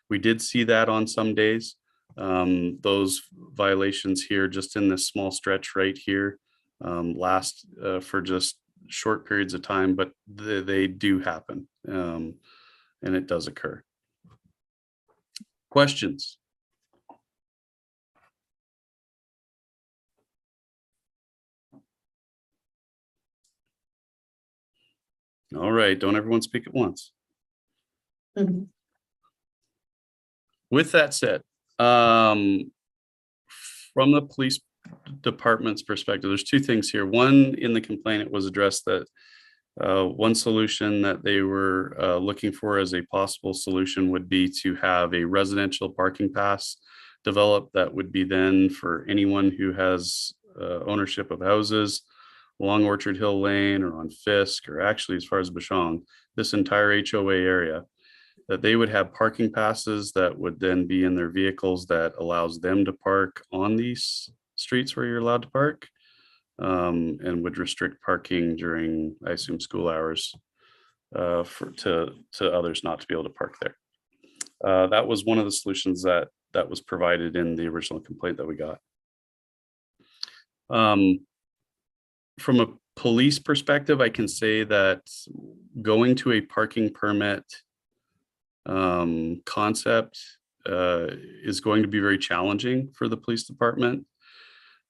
we did see that on some days. Those violations here, just in this small stretch right here, last for just short periods of time, but they do happen, and it does occur. Questions? All right, don't everyone speak at once. Mhm. With that said, from the police department's perspective, there's two things here. One, in the complaint, it was addressed that one solution that they were looking for as a possible solution would be to have a residential parking pass developed that would be then for anyone who has ownership of houses along Orchard Hill Lane or on Fisk, or actually as far as Bashong, this entire HOA area, that they would have parking passes that would then be in their vehicles that allows them to park on these streets where you're allowed to park, and would restrict parking during, I assume, school hours to others not to be able to park there. That was one of the solutions that was provided in the original complaint that we got. From a police perspective, I can say that going to a parking permit concept is going to be very challenging for the police department.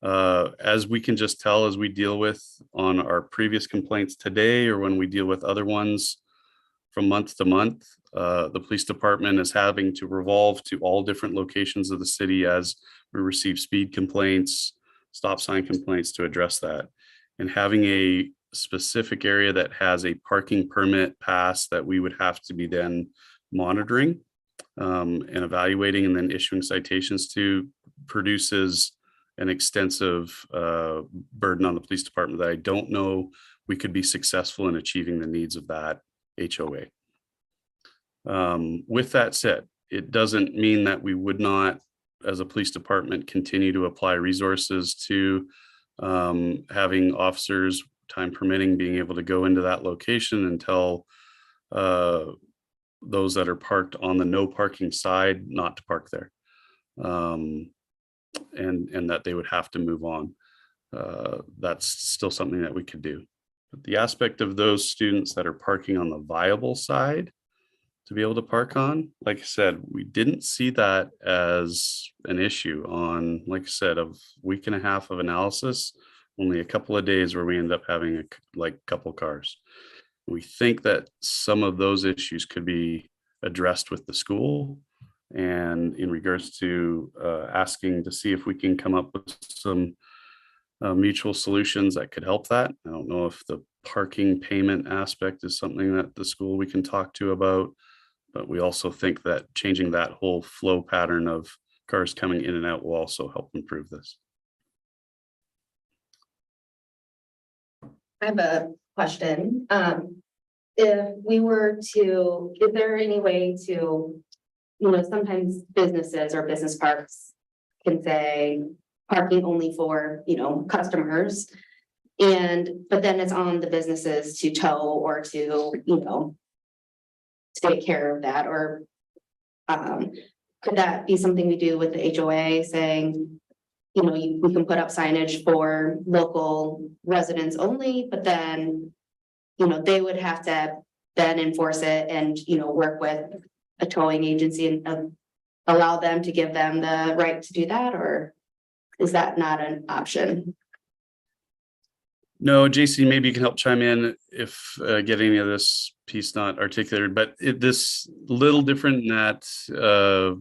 As we can just tell, as we deal with on our previous complaints today, or when we deal with other ones from month to month, the police department is having to revolve to all different locations of the city as we receive speed complaints, stop sign complaints to address that. And having a specific area that has a parking permit pass that we would have to be then monitoring and evaluating and then issuing citations to produces an extensive burden on the police department that I don't know we could be successful in achieving the needs of that HOA. With that said, it doesn't mean that we would not, as a police department, continue to apply resources to having officers, time permitting, being able to go into that location and tell those that are parked on the no parking side not to park there, and that they would have to move on. That's still something that we could do. But the aspect of those students that are parking on the viable side to be able to park on, like I said, we didn't see that as an issue on, like I said, a week and a half of analysis, only a couple of days where we end up having a couple cars. We think that some of those issues could be addressed with the school, and in regards to asking to see if we can come up with some mutual solutions that could help that. I don't know if the parking payment aspect is something that the school we can talk to about, but we also think that changing that whole flow pattern of cars coming in and out will also help improve this. I have a question. If we were to, is there any way to, sometimes businesses or business parks can say parking only for, customers. But then it's on the businesses to tow or to, take care of that, or could that be something we do with the HOA saying, we can put up signage for local residents only, but then, they would have to then enforce it and, work with a towing agency and allow them to give them the right to do that, or is that not an option? No, JC, maybe you can help chime in if get any of this piece not articulated, but this little different in that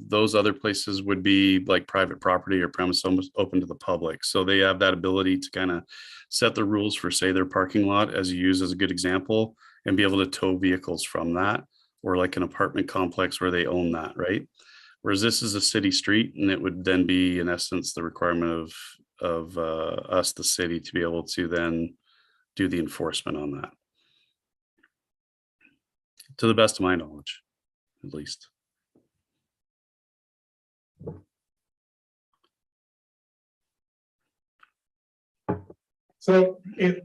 those other places would be like private property or premise almost open to the public. So they have that ability to kind of set the rules for, say, their parking lot, as you use as a good example, and be able to tow vehicles from that, or like an apartment complex where they own that, right? Whereas this is a city street, and it would then be, in essence, the requirement of us, the city, to be able to then do the enforcement on that. To the best of my knowledge, at least. So if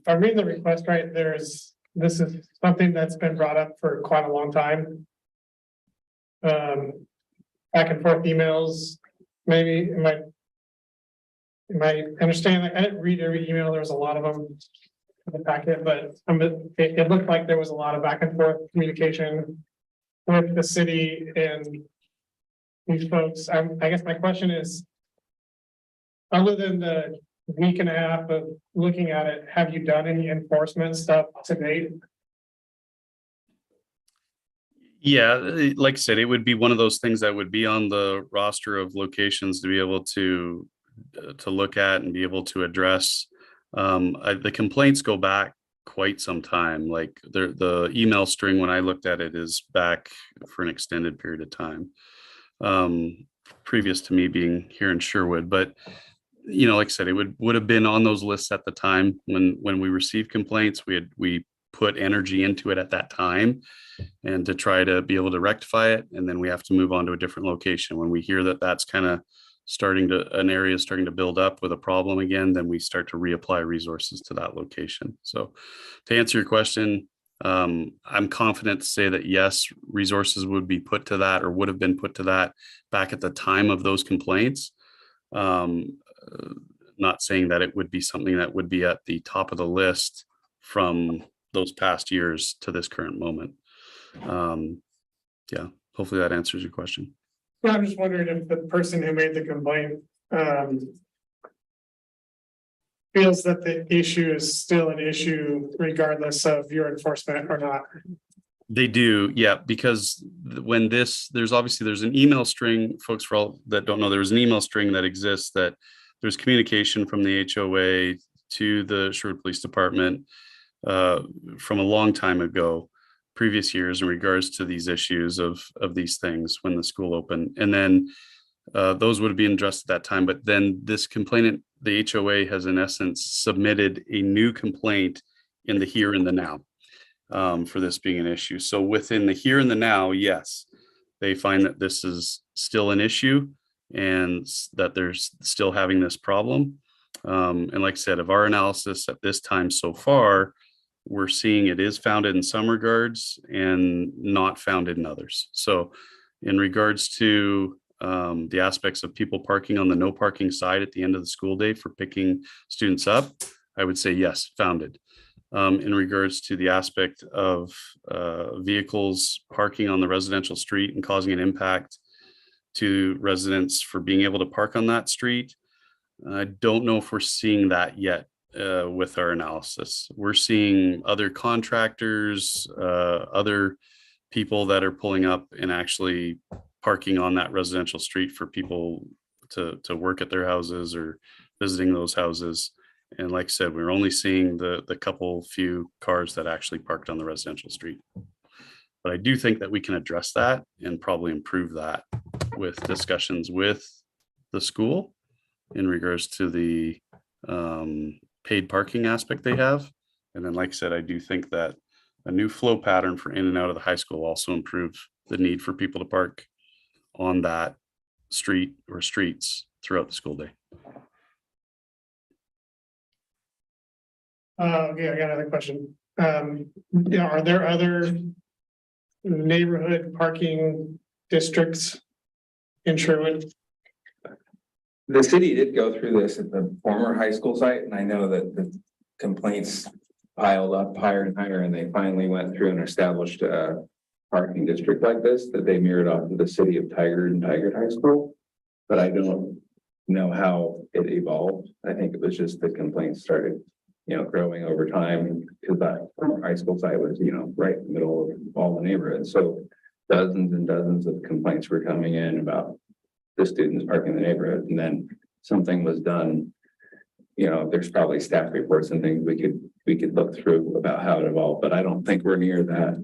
I'm reading the request right, this is something that's been brought up for quite a long time. Back and forth emails, maybe, am I understanding? I didn't read every email, there was a lot of them in the packet, but it looked like there was a lot of back and forth communication with the city and these folks. I guess my question is, other than the week and a half of looking at it, have you done any enforcement stuff to date? Yeah, like I said, it would be one of those things that would be on the roster of locations to be able to look at and be able to address. The complaints go back quite some time. Like the email string, when I looked at it, is back for an extended period of time, previous to me being here in Sherwood. But like I said, it would have been on those lists at the time when we received complaints. We put energy into it at that time, and to try to be able to rectify it, and then we have to move on to a different location. When we hear that that's kind of an area is starting to build up with a problem again, then we start to reapply resources to that location. So to answer your question, I'm confident to say that yes, resources would be put to that, or would have been put to that back at the time of those complaints. Not saying that it would be something that would be at the top of the list from those past years to this current moment. Yeah, hopefully that answers your question. Well, I'm just wondering if the person who made the complaint feels that the issue is still an issue regardless of your enforcement or not. They do, yeah, because when there's an email string, folks, for all that don't know, there's an email string that exists, that there's communication from the HOA to the Sherwood Police Department from a long time ago, previous years, in regards to these issues of these things when the school opened. And then those would have been addressed at that time. But then this complainant, the HOA, has in essence submitted a new complaint in the here and the now for this being an issue. So within the here and the now, yes, they find that this is still an issue and that there's still having this problem. And like I said, of our analysis at this time so far, we're seeing it is founded in some regards and not founded in others. So in regards to the aspects of people parking on the no parking side at the end of the school day for picking students up, I would say yes, founded. In regards to the aspect of vehicles parking on the residential street and causing an impact to residents for being able to park on that street, I don't know if we're seeing that yet with our analysis. We're seeing other contractors, other people that are pulling up and actually parking on that residential street for people to work at their houses or visiting those houses. And like I said, we're only seeing the few cars that actually parked on the residential street. But I do think that we can address that and probably improve that with discussions with the school in regards to the paid parking aspect they have. And then, like I said, I do think that a new flow pattern for in and out of the high school also improves the need for people to park on that street or streets throughout the school day. Okay, I got another question. Are there other neighborhood parking districts in Sherwood? The city did go through this at the former high school site, and I know that the complaints piled up higher and higher, and they finally went through and established a parking district like this that they mirrored off of the city of Tigard and Tigard High School. But I don't know how it evolved. I think it was just the complaints started, growing over time, because that former high school site was, right in the middle of all the neighborhoods. So dozens and dozens of complaints were coming in about the students parking in the neighborhood, and then something was done. There's probably staff reports and things we could look through about how it evolved, but I don't think we're near that,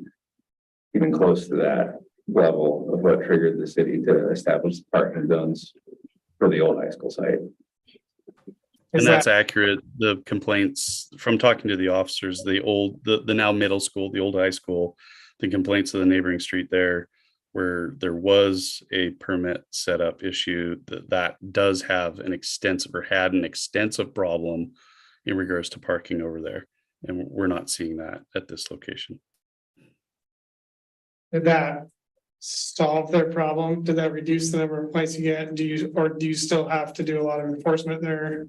even close to that level of what triggered the city to establish parking zones for the old high school site. Is And that's that, accurate. The complaints from talking to the officers, the now middle school, the old high school, the complaints of the neighboring street there, where there was a permit setup issue that does have an extensive or had an extensive problem in regards to parking over there. And we're not seeing that at this location. did that solve their problem? Did that reduce the number of complaints you get? Do you still have to do a lot of enforcement there?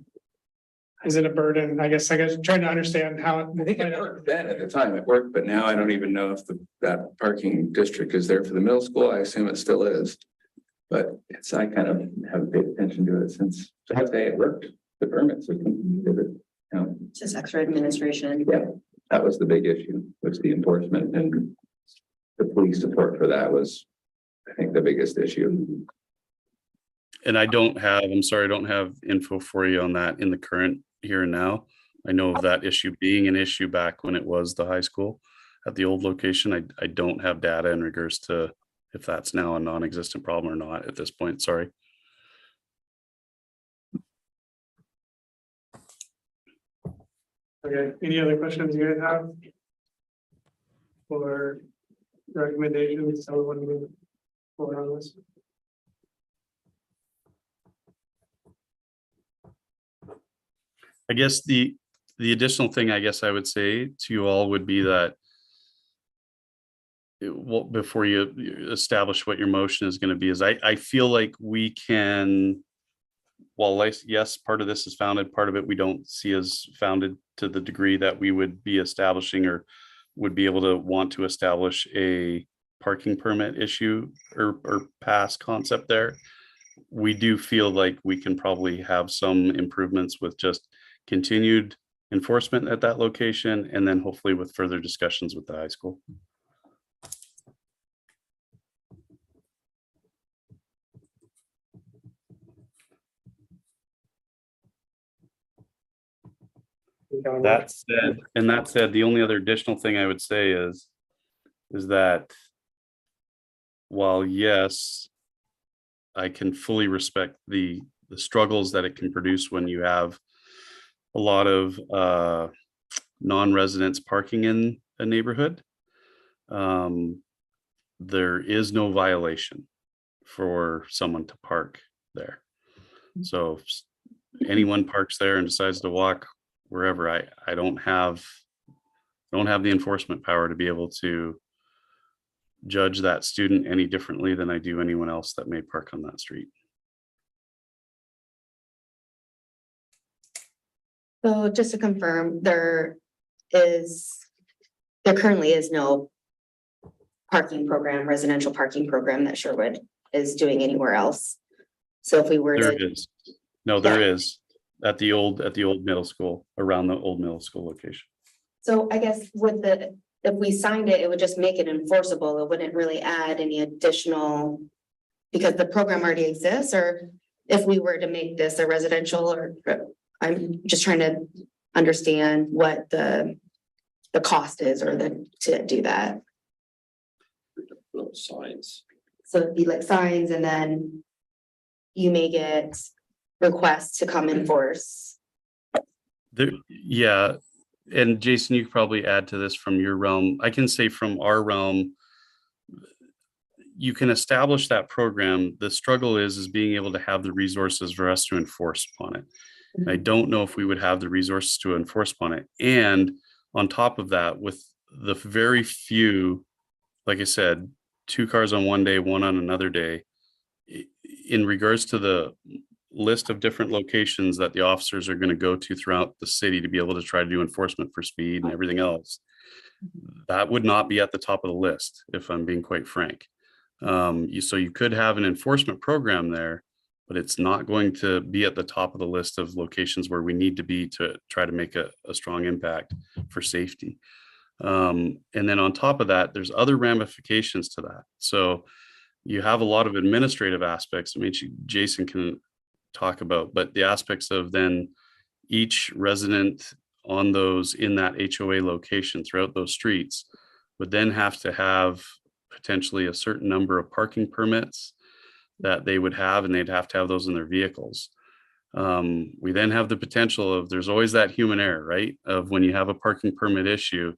Is it a burden? I guess trying to understand how. I think it worked then at the time it worked, but now I don't even know if that parking district is there for the middle school. I assume it still is. But I kind of haven't paid attention to it since, so I'd say it worked, the permits. We did it. You know, Just extra administration. that was the big issue, was the enforcement, and the police support for that was, I think, the biggest issue. And I'm sorry, I don't have info for you on that in the current here and now. I know of that issue being an issue back when it was the high school at the old location. I don't have data in regards to if that's now a non-existent problem or not at this point, sorry. Okay, any other questions you guys have? Or recommendations, how we want to move forward on this? I guess the additional thing I guess I would say to you all would be that well, before you establish what your motion is going to be, is I feel like we can, while yes, part of this is founded, part of it we don't see as founded to the degree that we would be establishing or would be able to want to establish a parking permit issue or pass concept there. We do feel like we can probably have some improvements with just continued enforcement at that location, and then hopefully with further discussions with the high school. That said, the only other additional thing I would say is that while yes, I can fully respect the struggles that it can produce when you have a lot of non-residents parking in a neighborhood, there is no violation for someone to park there. So if anyone parks there and decides to walk wherever, I don't have the enforcement power to be able to judge that student any differently than I do anyone else that may park on that street. So just to confirm, there currently is no parking program, residential parking program that Sherwood is doing anywhere else. So if we were There to, is. No, there is at the old middle school, around the old middle school location. so I guess if we signed it, it would just make it enforceable. It wouldn't really add any additional, because the program already exists, or if we were to make this a residential, or I'm just trying to understand what the cost is or to do that. Signs. So it'd be like signs, and then you may get requests to come enforce. Yeah, and Jason, you could probably add to this from your realm. I can say from our realm, you can establish that program. The struggle is being able to have the resources for us to enforce upon it. I don't know if we would have the resources to enforce upon it. And on top of that, with the very few, like I said, 2 cars on one day, 1 on another day, in regards to the list of different locations that the officers are going to go to throughout the city to be able to try to do enforcement for speed and everything else, that would not be at the top of the list, if I'm being quite frank. So you could have an enforcement program there, but it's not going to be at the top of the list of locations where we need to be to try to make a strong impact for safety. And then on top of that, there's other ramifications to that. So you have a lot of administrative aspects, which Jason can talk about, but the aspects of then each resident on those in that HOA location throughout those streets would then have to have potentially a certain number of parking permits. that they would have, and they'd have to have those in their vehicles. We then have the potential of, there's always that human error, right? Of when you have a parking permit issue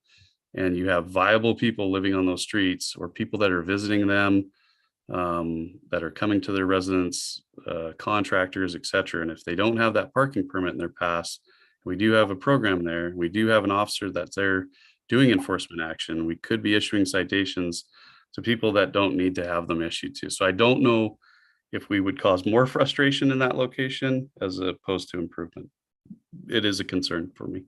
and you have viable people living on those streets, or people that are visiting them, that are coming to their residence, contractors, et cetera. And if they don't have that parking permit in their pass, we do have a program there. We do have an officer that's there doing enforcement action. We could be issuing citations to people that don't need to have them issued to. So I don't know if we would cause more frustration in that location as opposed to improvement. It is a concern for me.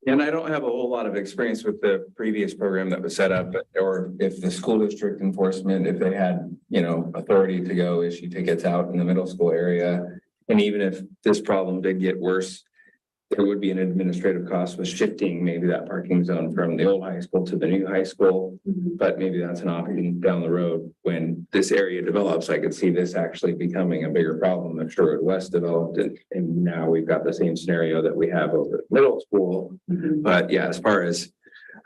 And I don't have a whole lot of experience with the previous program that was set up, or if the school district enforcement, if they had, authority to go issue tickets out in the middle school area. And even if this problem did get worse, there would be an administrative cost with shifting maybe that parking zone from the old high school to the new high school. But maybe that's an option down the road when this area develops. I could see this actually becoming a bigger problem if Sherwood West developed it. And now we've got the same scenario that we have over at middle school. But yeah, as far as,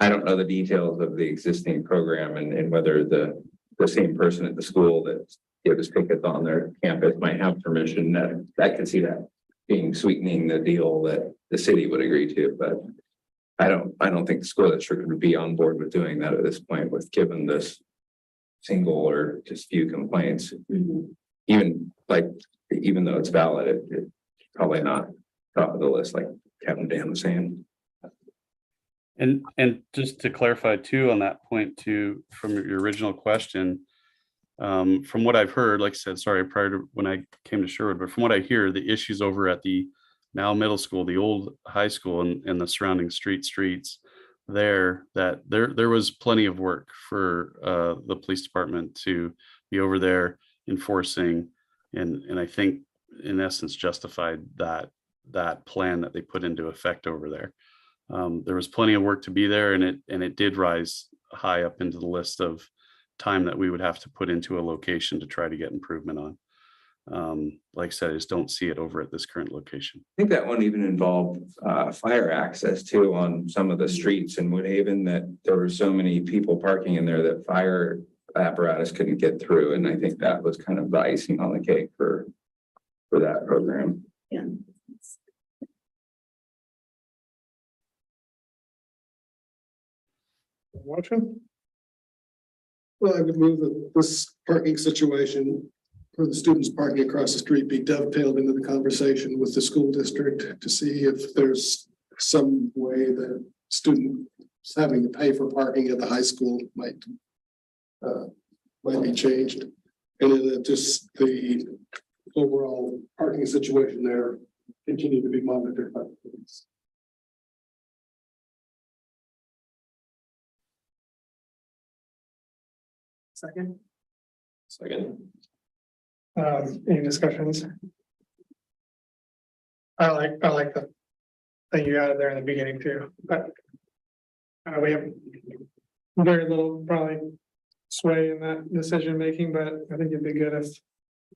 I don't know the details of the existing program and whether the same person at the school that gives tickets on their campus might have permission, that I could see that being sweetening the deal that the city would agree to, but I don't think the school district would be on board with doing that at this point, with given this single or just few complaints. Even though it's valid, it's probably not top of the list, like Captain Dan was saying. And just to clarify too, on that point too, from your original question, from what I've heard, like I said, sorry, prior to when I came to Sherwood, but from what I hear, the issues over at the now middle school, the old high school and the surrounding streets there, that there was plenty of work for the police department to be over there enforcing, and I think in essence justified that plan that they put into effect over there. There was plenty of work to be there, and it did rise high up into the list of time that we would have to put into a location to try to get improvement on. Like I said, I just don't see it over at this current location. I think that one even involved fire access too on some of the streets in Woodhaven, that there were so many people parking in there that fire apparatus couldn't get through. And I think that was kind of the icing on the cake for that program. Yeah. Motion? Well, I would move that this parking situation for the students parking across the street be dovetailed into the conversation with the school district to see if there's some way that students having to pay for parking at the high school might be changed. And then that just the overall parking situation there continue to be monitored by the police. Second. Second. Any discussions? I like the thing you added there in the beginning too, but we have very little probably sway in that decision making, but I think it'd be good if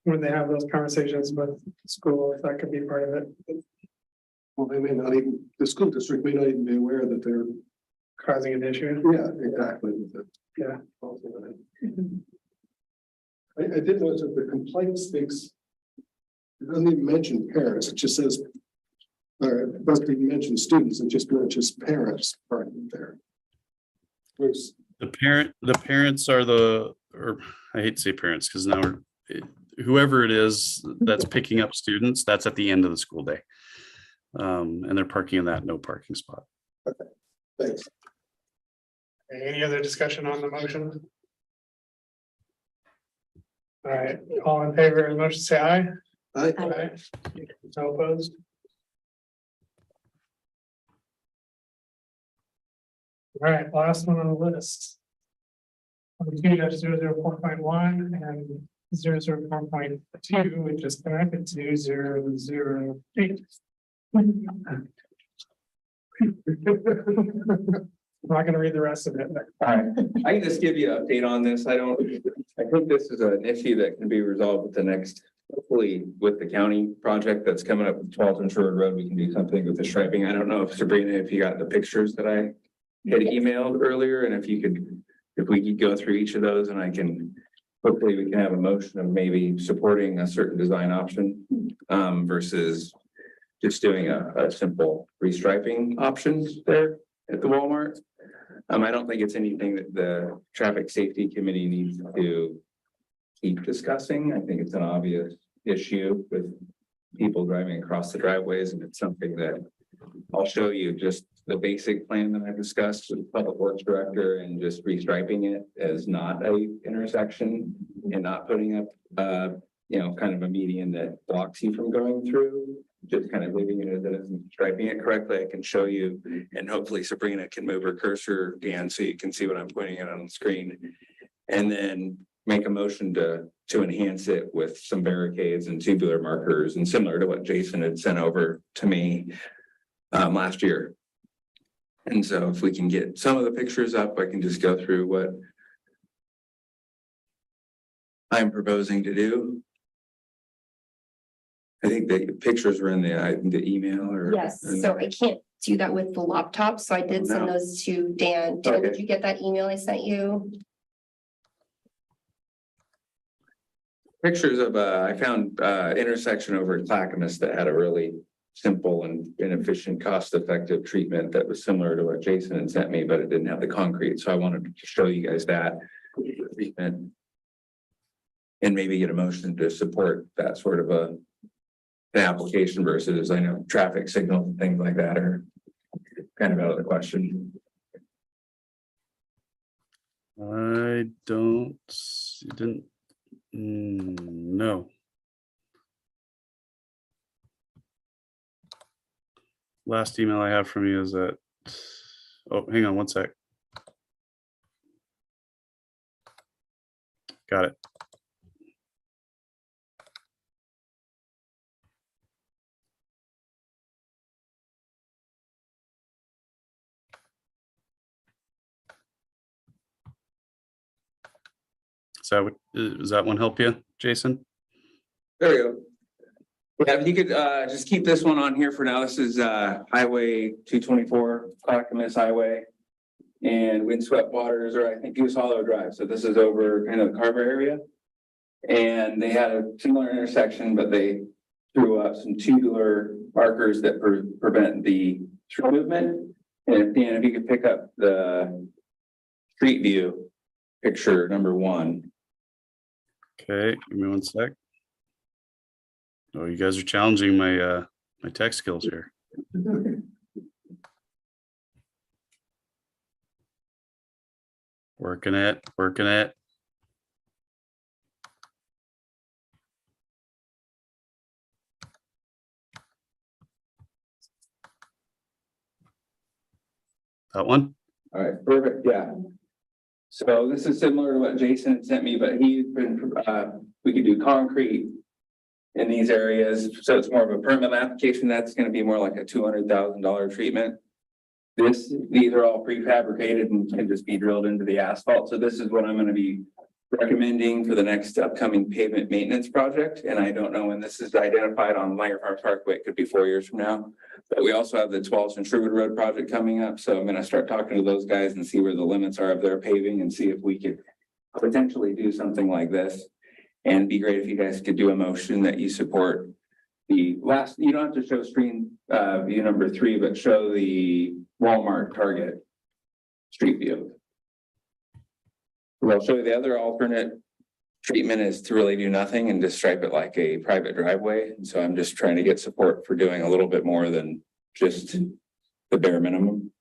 when they have those conversations with school, if that could be part of it. Well, they may not even, the school district may not even be aware that they're, Causing an issue. yeah, exactly. Yeah. I did notice that the complaint speaks. It doesn't even mention parents, it just says. Or it doesn't even mention students, it just mentions parents right there. Whereas, The parents are or I hate to say parents, because now whoever it is that's picking up students, that's at the end of the school day. And they're parking in that no parking spot. thanks. Any other discussion on the motion? All right, all in favor of the motion, say aye. Aye. No opposed? All right, last one on the list. 004.1 and 004.2, which is connected to 008. I'm not gonna read the rest of it. All right, I can just give you an update on this. I think this is an issue that can be resolved with the next, hopefully with the county project that's coming up with 12th and Sherwood Road, we can do something with the striping. I don't know if Sabrina, if you got the pictures that I had emailed earlier, and if we could go through each of those and I can hopefully we can have a motion of maybe supporting a certain design option versus just doing a simple restriping options there at the Walmart. I don't think it's anything that the traffic safety committee needs to keep discussing. I think it's an obvious issue with people driving across the driveways, and it's something that I'll show you just the basic plan that I discussed with the Public Works Director and just restriping it as not a intersection and not putting up kind of a median that blocks you from going through. Just kind of leaving it as it is and striping it correctly. I can show you, and hopefully Sabrina can move her cursor, Dan, so you can see what I'm pointing at on the screen. And then make a motion to enhance it with some barricades and tubular markers, and similar to what Jason had sent over to me last year. And so if we can get some of the pictures up, I can just go through what I'm proposing to do. I think the pictures were in the email or. Yes, so I can't do that with the laptop, so I did send No. those to Dan. Dan, did Okay. you get that email I sent you? Pictures of, I found intersection over at Clackamas that had a really simple and efficient, cost-effective treatment that was similar to what Jason had sent me, but it didn't have the concrete. So I wanted to show you guys that treatment. And maybe get a motion to support that sort of an application versus, I know, traffic signals and things like that are kind of out of the question. I didn't, no. Last email I have from you is that, oh, hang on one sec. Got it. Does that one help you, Jason? There we go. Yeah, if you could just keep this one on here for now. This is Highway 224, Clackamas Highway. And Windswept Waters, or I think Goose Hollow Drive. So this is over kind of the Carver area. And they had a similar intersection, but they threw up some tubular markers that prevent the through movement. And Dan, if you could pick up the street view picture number 1. Okay, give me one sec. Oh, you guys are challenging my my tech skills here. Working it. That one? All right, perfect, yeah. So this is similar to what Jason had sent me, but he's been, we could do concrete in these areas, so it's more of a permit application. That's gonna be more like a $200,000 treatment. These are all prefabricated and can just be drilled into the asphalt. So this is what I'm gonna be recommending for the next upcoming pavement maintenance project. And I don't know when this is identified on Langer Farms Parkway. It could be 4 years from now. But we also have the 12th and Sherwood Road project coming up. So I'm gonna start talking to those guys and see where the limits are of their paving and see if we could potentially do something like this. And it'd be great if you guys could do a motion that you support the last, you don't have to show screen view number 3, but show the Walmart Target street view. I'll show you the other alternate treatment is to really do nothing and just stripe it like a private driveway. And so I'm just trying to get support for doing a little bit more than just the bare minimum.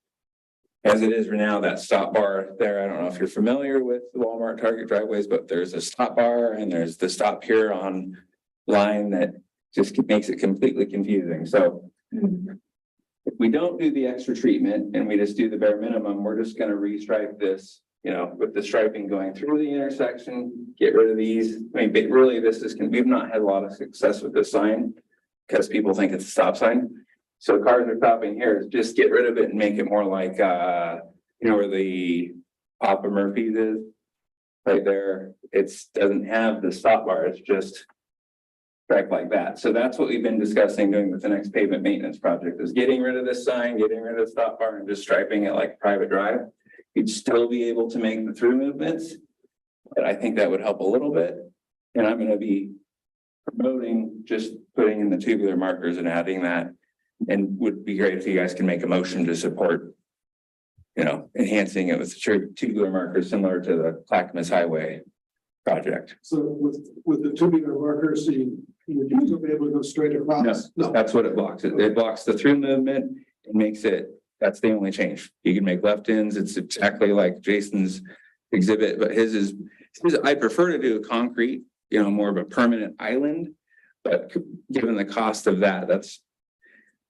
As it is right now, that stop bar there, I don't know if you're familiar with the Walmart Target driveways, but there's a stop bar and there's the stop here on line that just makes it completely confusing. So if we don't do the extra treatment and we just do the bare minimum, we're just gonna restripe this, with the striping going through the intersection, get rid of these. I mean, but really we've not had a lot of success with this sign because people think it's a stop sign. So cars are stopping here, just get rid of it and make it more like, where the Papa Murphy's is right there. It doesn't have the stop bar. It's just stripe like that. So that's what we've been discussing doing with the next pavement maintenance project is getting rid of this sign, getting rid of the stop bar and just striping it like a private drive. You'd still be able to make the through movements, But I think that would help a little bit. And I'm gonna be promoting just putting in the tubular markers and adding that. And would be great if you guys can make a motion to support, you know, enhancing it with tubular markers similar to the Clackamas Highway project. So with the tubular markers, would you still be able to go straight across? No. That's what it blocks. It blocks the through movement. It makes it, that's the only change. You can make left ends. It's exactly like Jason's exhibit, but his, I prefer to do a concrete, you know, more of a permanent island. But given the cost of that,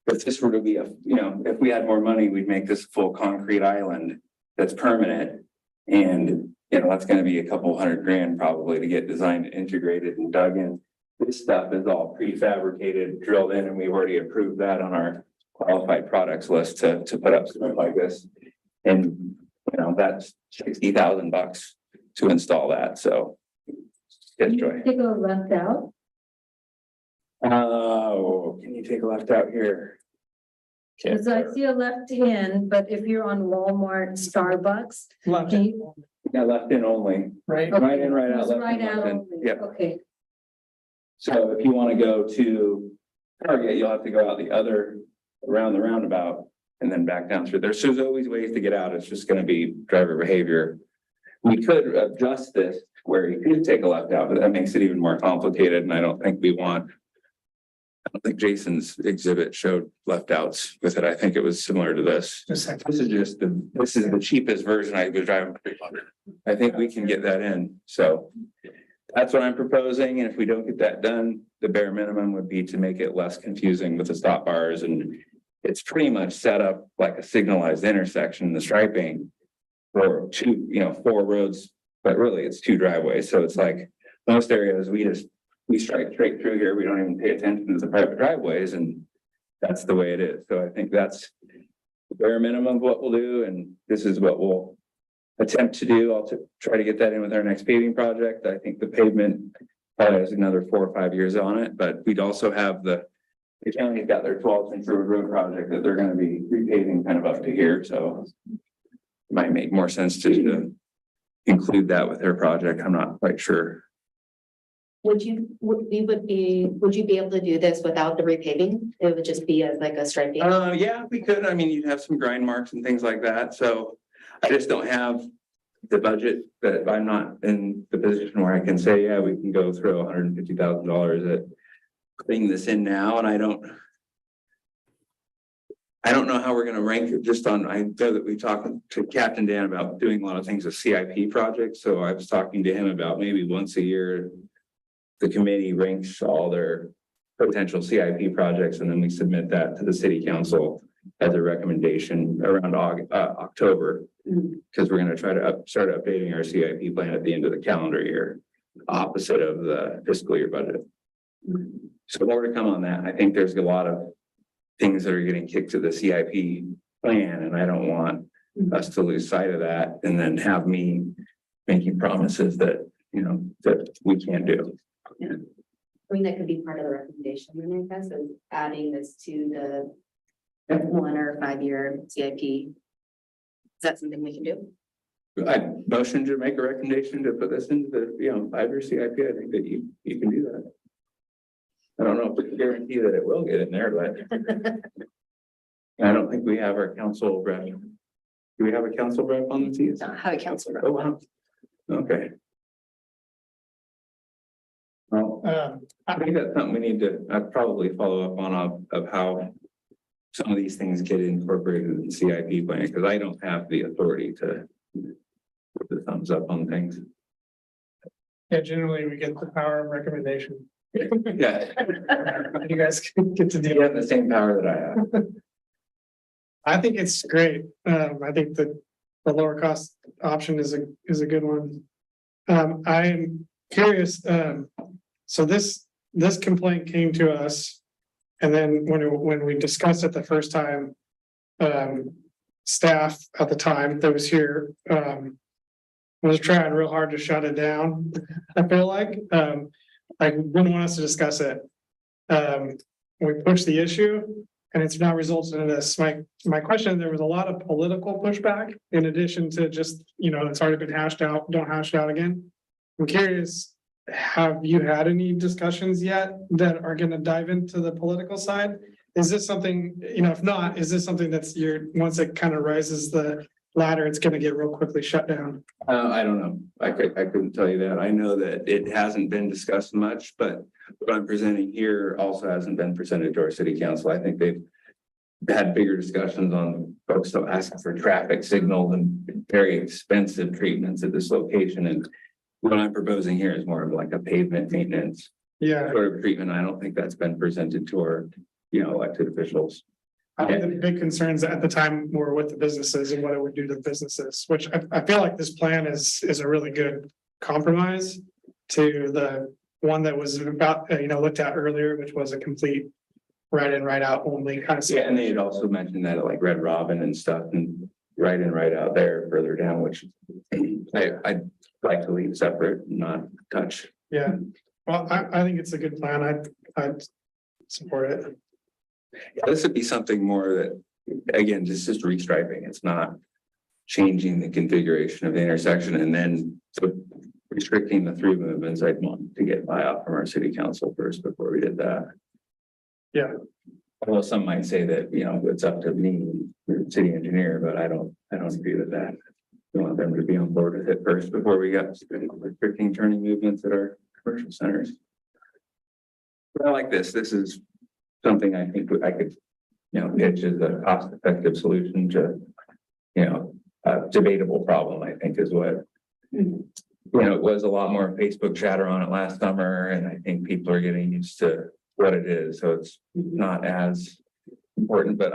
if this were to be you know, if we had more money, we'd make this full concrete island that's permanent. And, you know, that's gonna be a couple $100,000 probably to get designed, integrated and dug in. This stuff is all prefabricated, drilled in, and we've already approved that on our qualified products list to put up stuff like this. And, you know, that's $60,000 to install that, so. Yes, Joy. Take a left out. Oh, can you take a left out here? Cause I see a left in, but if you're on Walmart, Starbucks. Left, can you- Yeah, left in only, right? right in, right out. Just left right in, out left in. only. Yeah, Okay, so if you want to go to Target, you'll have to go out the other, around the roundabout and then back down through there. So there's always ways to get out. It's just gonna be driver behavior. We could adjust this where you could take a left out, but that makes it even more complicated, and I don't think we want. I don't think Jason's exhibit showed left outs with it. I think it was similar to this. Just a second. This is the cheapest version I was driving. I think we can get that in, so. That's what I'm proposing, and if we don't get that done, the bare minimum would be to make it less confusing with the stop bars, and. It's pretty much set up like a signalized intersection, the striping. For two, you know, 4 roads, but really it's 2 driveways, so it's like most areas, we strike straight through here, we don't even pay attention to the private driveways, and. That's the way it is, so I think that's. The bare minimum of what we'll do, and this is what we'll. Attempt to do, I'll try to get that in with our next paving project. I think the pavement probably has another 4 or 5 years on it, but we'd also have the county's got their 12th and Sherwood Road project that they're gonna be repaving kind of up to here, so. It might make more sense to include that with their project. I'm not quite sure. Would you be able to do this without the repaving? It would just be as like a striping? Yeah, we could. I mean, you'd have some grind marks and things like that, so I just don't have. The budget that I'm not in the position where I can say, yeah, we can go through $150,000 at. Putting this in now, and I don't know how we're gonna rank it just on, I know that we talked to Captain Dan about doing a lot of things with CIP projects, so I was talking to him about maybe once a year. The committee ranks all their potential CIP projects, and then we submit that to the city council as a recommendation around October. Because we're gonna try to start updating our CIP plan at the end of the calendar year, opposite of the fiscal year budget. So more to come on that. I think there's a lot of things that are getting kicked to the CIP plan, and I don't want us to lose sight of that and then have me making promises that, you know, that we can't do. I mean, that could be part of the recommendation, and I guess, is adding this to the 1 or 5 year CIP. Is that something we can do? I motion to make a recommendation to put this into the, you know, 5-year CIP. I think that you can do that. I don't know if we can guarantee that it will get in there, but. I don't think we have our council rep. Do we have a council rep on the team? Don't have a council rep. Oh, wow. Okay. Well, I think that's something we need to, probably follow up on of how. Some of these things get incorporated in the CIP plan, because I don't have the authority to. Put the thumbs up on things. Yeah, generally we get the power of recommendation. Yeah, You guys can get to you deal. have the same power that I have. I think it's great. I think that the lower cost option is a good one. I'm curious, so this complaint came to us. And then when we discussed it the first time, staff at the time that was here, was trying real hard to shut it down. I feel like, I wouldn't want us to discuss it. We pushed the issue and it's now resulted in this. My question, there was a lot of political pushback in addition to just, you know, it's already been hashed out, don't hash it out again. I'm curious, have you had any discussions yet that are gonna dive into the political side? Is this something, if not, is this something that's once it kind of rises the ladder, it's gonna get real quickly shut down? I don't know. I couldn't tell you that. I know that it hasn't been discussed much, but what I'm presenting here also hasn't been presented to our city council. I think they've had bigger discussions on folks still asking for traffic signals and very expensive treatments at this location. And what I'm proposing here is more of like a pavement maintenance Yeah, sort of treatment. I don't think that's been presented to our, elected officials. I think the big concerns at the time were with the businesses and what it would do to the businesses, which I feel like this plan is a really good compromise to the one that was about, looked at earlier, which was a complete right in, right out only kind of. Yeah, and they had also mentioned that at like Red Robin and stuff and right in, right out there further down, which I'd like to leave separate, not touch. Yeah, well, I think it's a good plan. I'd support it. Yeah, this would be something more that, again, just restriping. It's not changing the configuration of the intersection and then restricting the through movements. I'd want to get buy-off from our city council first before we did that. Yeah. Although some might say that, it's up to me, the city engineer, but I don't agree with that. We want them to be on board with it first before we got restricting turning movements at our commercial centers. But I like this. This is something I think I could, pitch as a cost-effective solution to, a debatable problem, I think is what. It was a lot more Facebook chatter on it last summer, and I think people are getting used to what it is, so it's not as important, but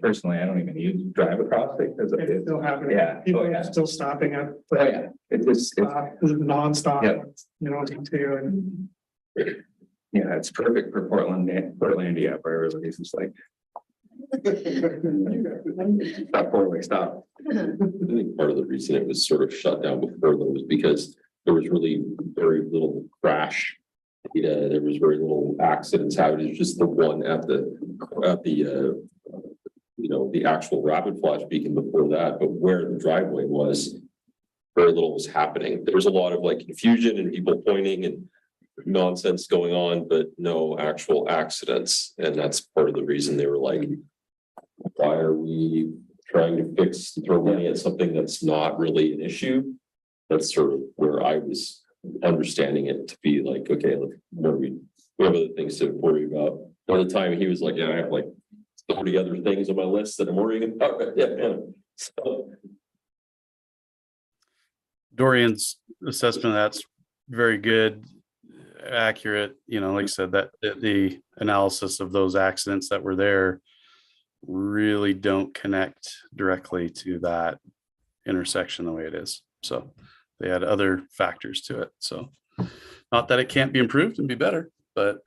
personally, I don't even drive across it because It's still happening. Yeah. People Oh, yeah. are still stopping at. Oh, yeah, it just, Nonstop, Yeah. too, and. yeah, it's perfect for Portlandia, where everybody's just like. Stop, four-way stop. I think part of the reason it was sort of shut down before though was because there was really very little crash data. There was very little accidents. How it is just the one at the the actual rapid flash beacon before that, but where the driveway was, very little was happening. There was a lot of like confusion and people pointing and nonsense going on, but no actual accidents. And that's part of the reason they were like, why are we trying to throw money at something that's not really an issue? That's sort of where I was understanding it to be like, okay, look, we have other things to worry about. By the time he was like, yeah, I have like 30 other things on my list that I'm worrying about. Yeah. So Dorian's assessment of that's very good, accurate, like I said, that the analysis of those accidents that were there really don't connect directly to that intersection the way it is. So they had other factors to it. So not that it can't be improved and be better, but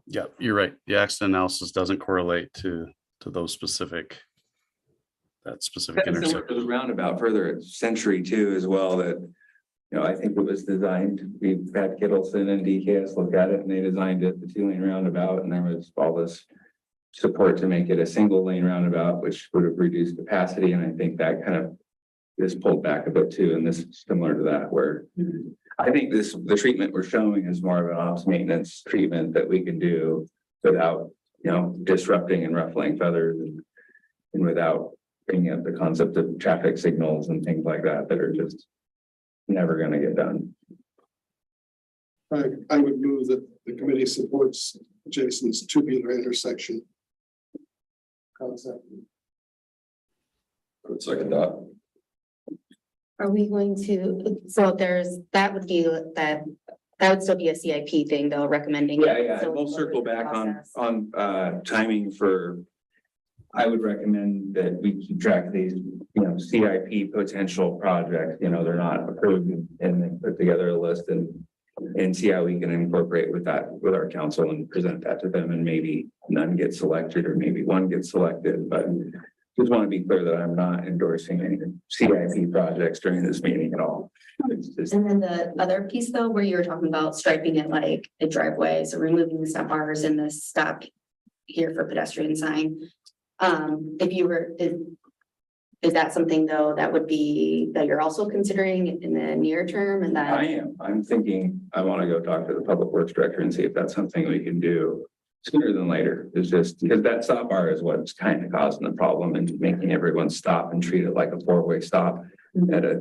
yeah, you're right. The accident analysis doesn't correlate to those specific Similar to intersection. the roundabout further at Century too, as well, that, I think it was designed, we've had Kittleson and DKS look at it and they designed it, the 2-lane roundabout, and there was all this support to make it a single lane roundabout, which would have reduced capacity. And I think that kind of is pulled back a bit too. And this is similar to that, where I think the treatment we're showing is more of an ops maintenance treatment that we can do without, disrupting and ruffling feathers and without bringing up the concept of traffic signals and things like that are just never going to get done. I would move that the committee supports Jason's tubular intersection concept. I would second that. Are we going to, so that would still be a CIP thing though, recommending. Yeah, So we'll circle back process. on timing for. I would recommend that we keep track of these, CIP potential projects, they're not approved and then put together a list and see how we can incorporate with our council and present that to them, and maybe none get selected or maybe one gets selected, but just want to be clear that I'm not endorsing any CIP projects during this meeting at all. It's just, And then the other piece though, where you were talking about striping it like a driveway, so removing the stop bars and the stop here for pedestrian sign. If you were, Is that something though that would be, that you're also considering in the near term and I that? am, I'm thinking, I want to go talk to the public works director and see if that's something we can do sooner than later. It's just, because that stop bar is what's kind of causing the problem and making everyone stop and treat it like a four-way stop at a,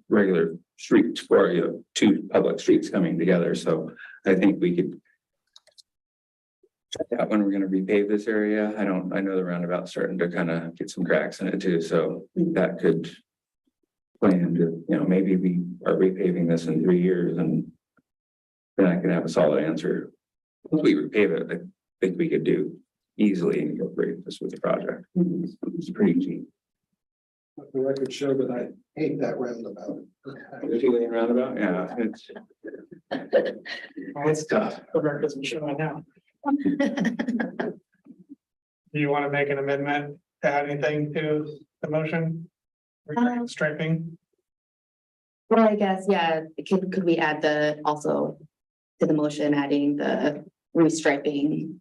regular street or, two public streets coming together. So I think we could check out when we're gonna repave this area. I know the roundabout's starting to kind of get some cracks in it too, so that could plan to, maybe we are repaving this in 3 years and then I can have a solid answer. Once we repave it, I think we could do easily incorporate this with the project. It's pretty cheap. The record show that I hate that roundabout. The 2-lane roundabout, yeah, it's tough. The record doesn't show it now. Do you want to make an amendment to add anything to the motion? Regarding striping? Well, I guess, yeah, could we add also to the motion, adding the restriping,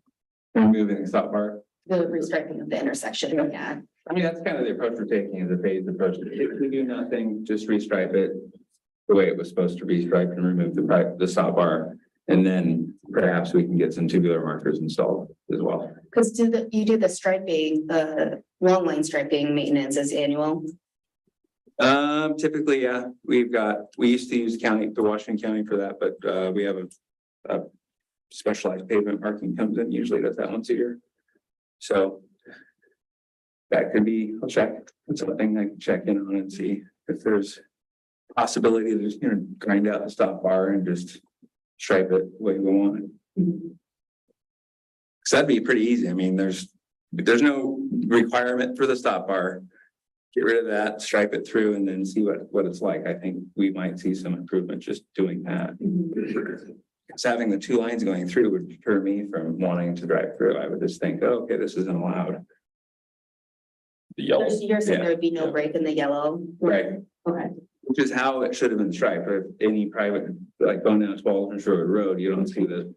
Removing the stop bar. the restriping of the intersection, yeah. I mean, that's kind of the approach we're taking, is a phased approach. If we do nothing, just restripe it the way it was supposed to be striped and remove the stop bar. And then perhaps we can get some tubular markers installed as well. Because you do the striping, the long line striping maintenance is annual. Typically, yeah, we used to use the Washington County for that, but we have a specialized pavement marking comes in, usually does that once a year. So that could be, I'll check, it's something I can check in on and see if there's possibility of just, grind out the stop bar and just stripe it the way we want it. So that'd be pretty easy. I mean, there's no requirement for the stop bar. Get rid of that, stripe it through and then see what it's like. I think we might see some improvement just doing that. Because having the 2 lines going through would deter me from wanting to drive through. I would just think, oh, okay, this isn't allowed. The yellow. You're saying Yeah. there would be no break in the yellow? Right. Okay. Which is how it should have been striped. If any private, like going down Spalding Shore Road, you don't see the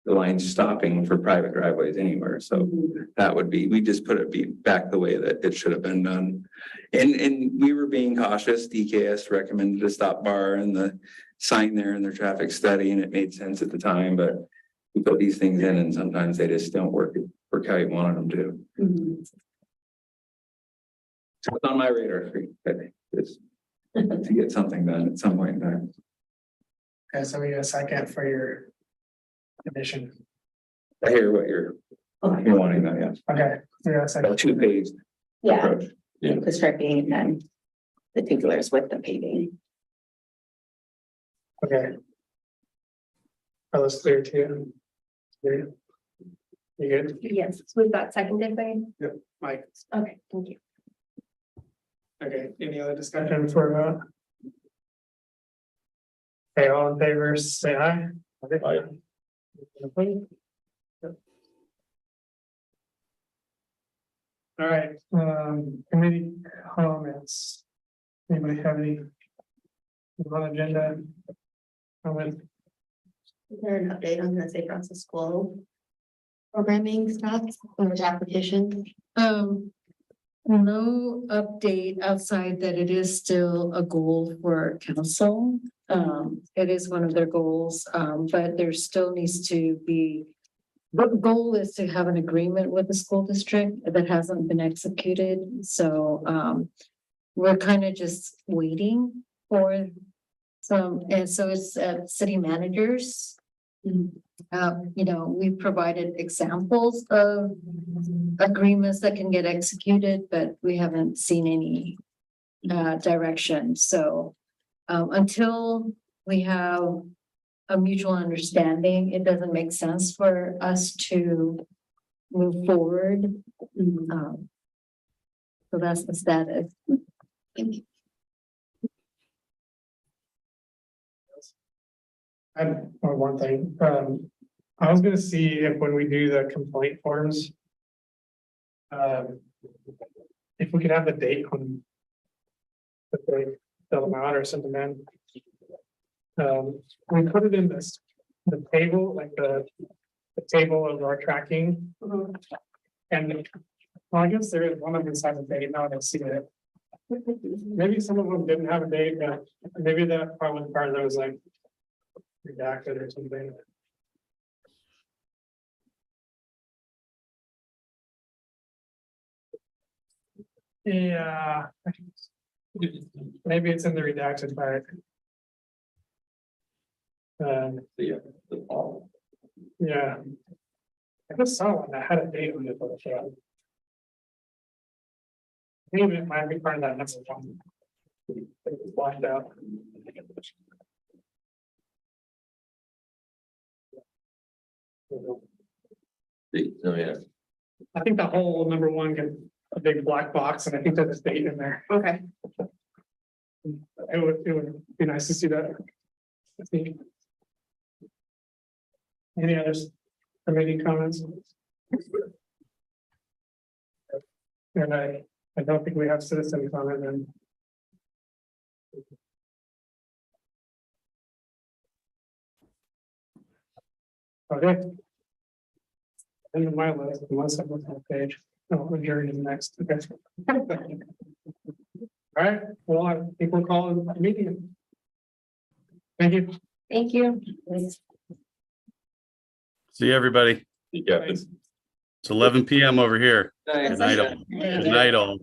lines stopping for private driveways anywhere. So that would be, we just put it back the way that it should have been done. And we were being cautious. DKS recommended a stop bar and the sign there in their traffic study, and it made sense at the time, but we put these things in and sometimes they just don't work how you wanted them to. So it's on my radar screen, I think, is to get something done at some point in time. Okay, so we got a second for your addition. I hear what you're wanting, that, yes. Okay, so we got a A second. 2-page Yeah, approach. the striping and then the tubulars with the paving. Okay. Are those clear to you? Clear? You good? Yes, was that seconded by? Mike, Okay, thank you. okay, any other discussion for? Okay, all in favor, say aye. Aye. All right, committee comments. Anybody have any? On agenda? Comment? Is there an update on the Safe Routes to School programming stuff or application? No update outside that it is still a goal for council. It is one of their goals, but there still needs to be. The goal is to have an agreement with the school district that hasn't been executed, so we're kind of just waiting for some, and so it's city managers. We've provided examples of agreements that can get executed, but we haven't seen any direction. So until we have a mutual understanding, it doesn't make sense for us to move forward. So that's the status. I have one thing, I was gonna see if when we do the complaint forms. If we could have the date on. If they fill them out or send them in. We put it in the table, like the table of our tracking. And Well, I guess there is one of them has a date, now I see it. Maybe some of them didn't have a date, but maybe that part of that was like redacted or something. Yeah. Maybe it's in the redacted part. Yeah. the fall. Yeah. I just saw one that had a date on it. But maybe it might be part of that next one. It's blocked out. Oh, yeah. I think the whole number one get a big black box and I think there's a date in there. Okay. It would be nice to see that. I think. Any others? Committee comments? And I don't think we have citizen comment then. Okay. And my list, unless I look on the page, oh, adjourn is next, okay. All right, well, I think we're calling a meeting. Thank you. Thank you. See you, everybody. Yeah. Thanks. It's 11 PM over here. Nice. Good night all. Good night all.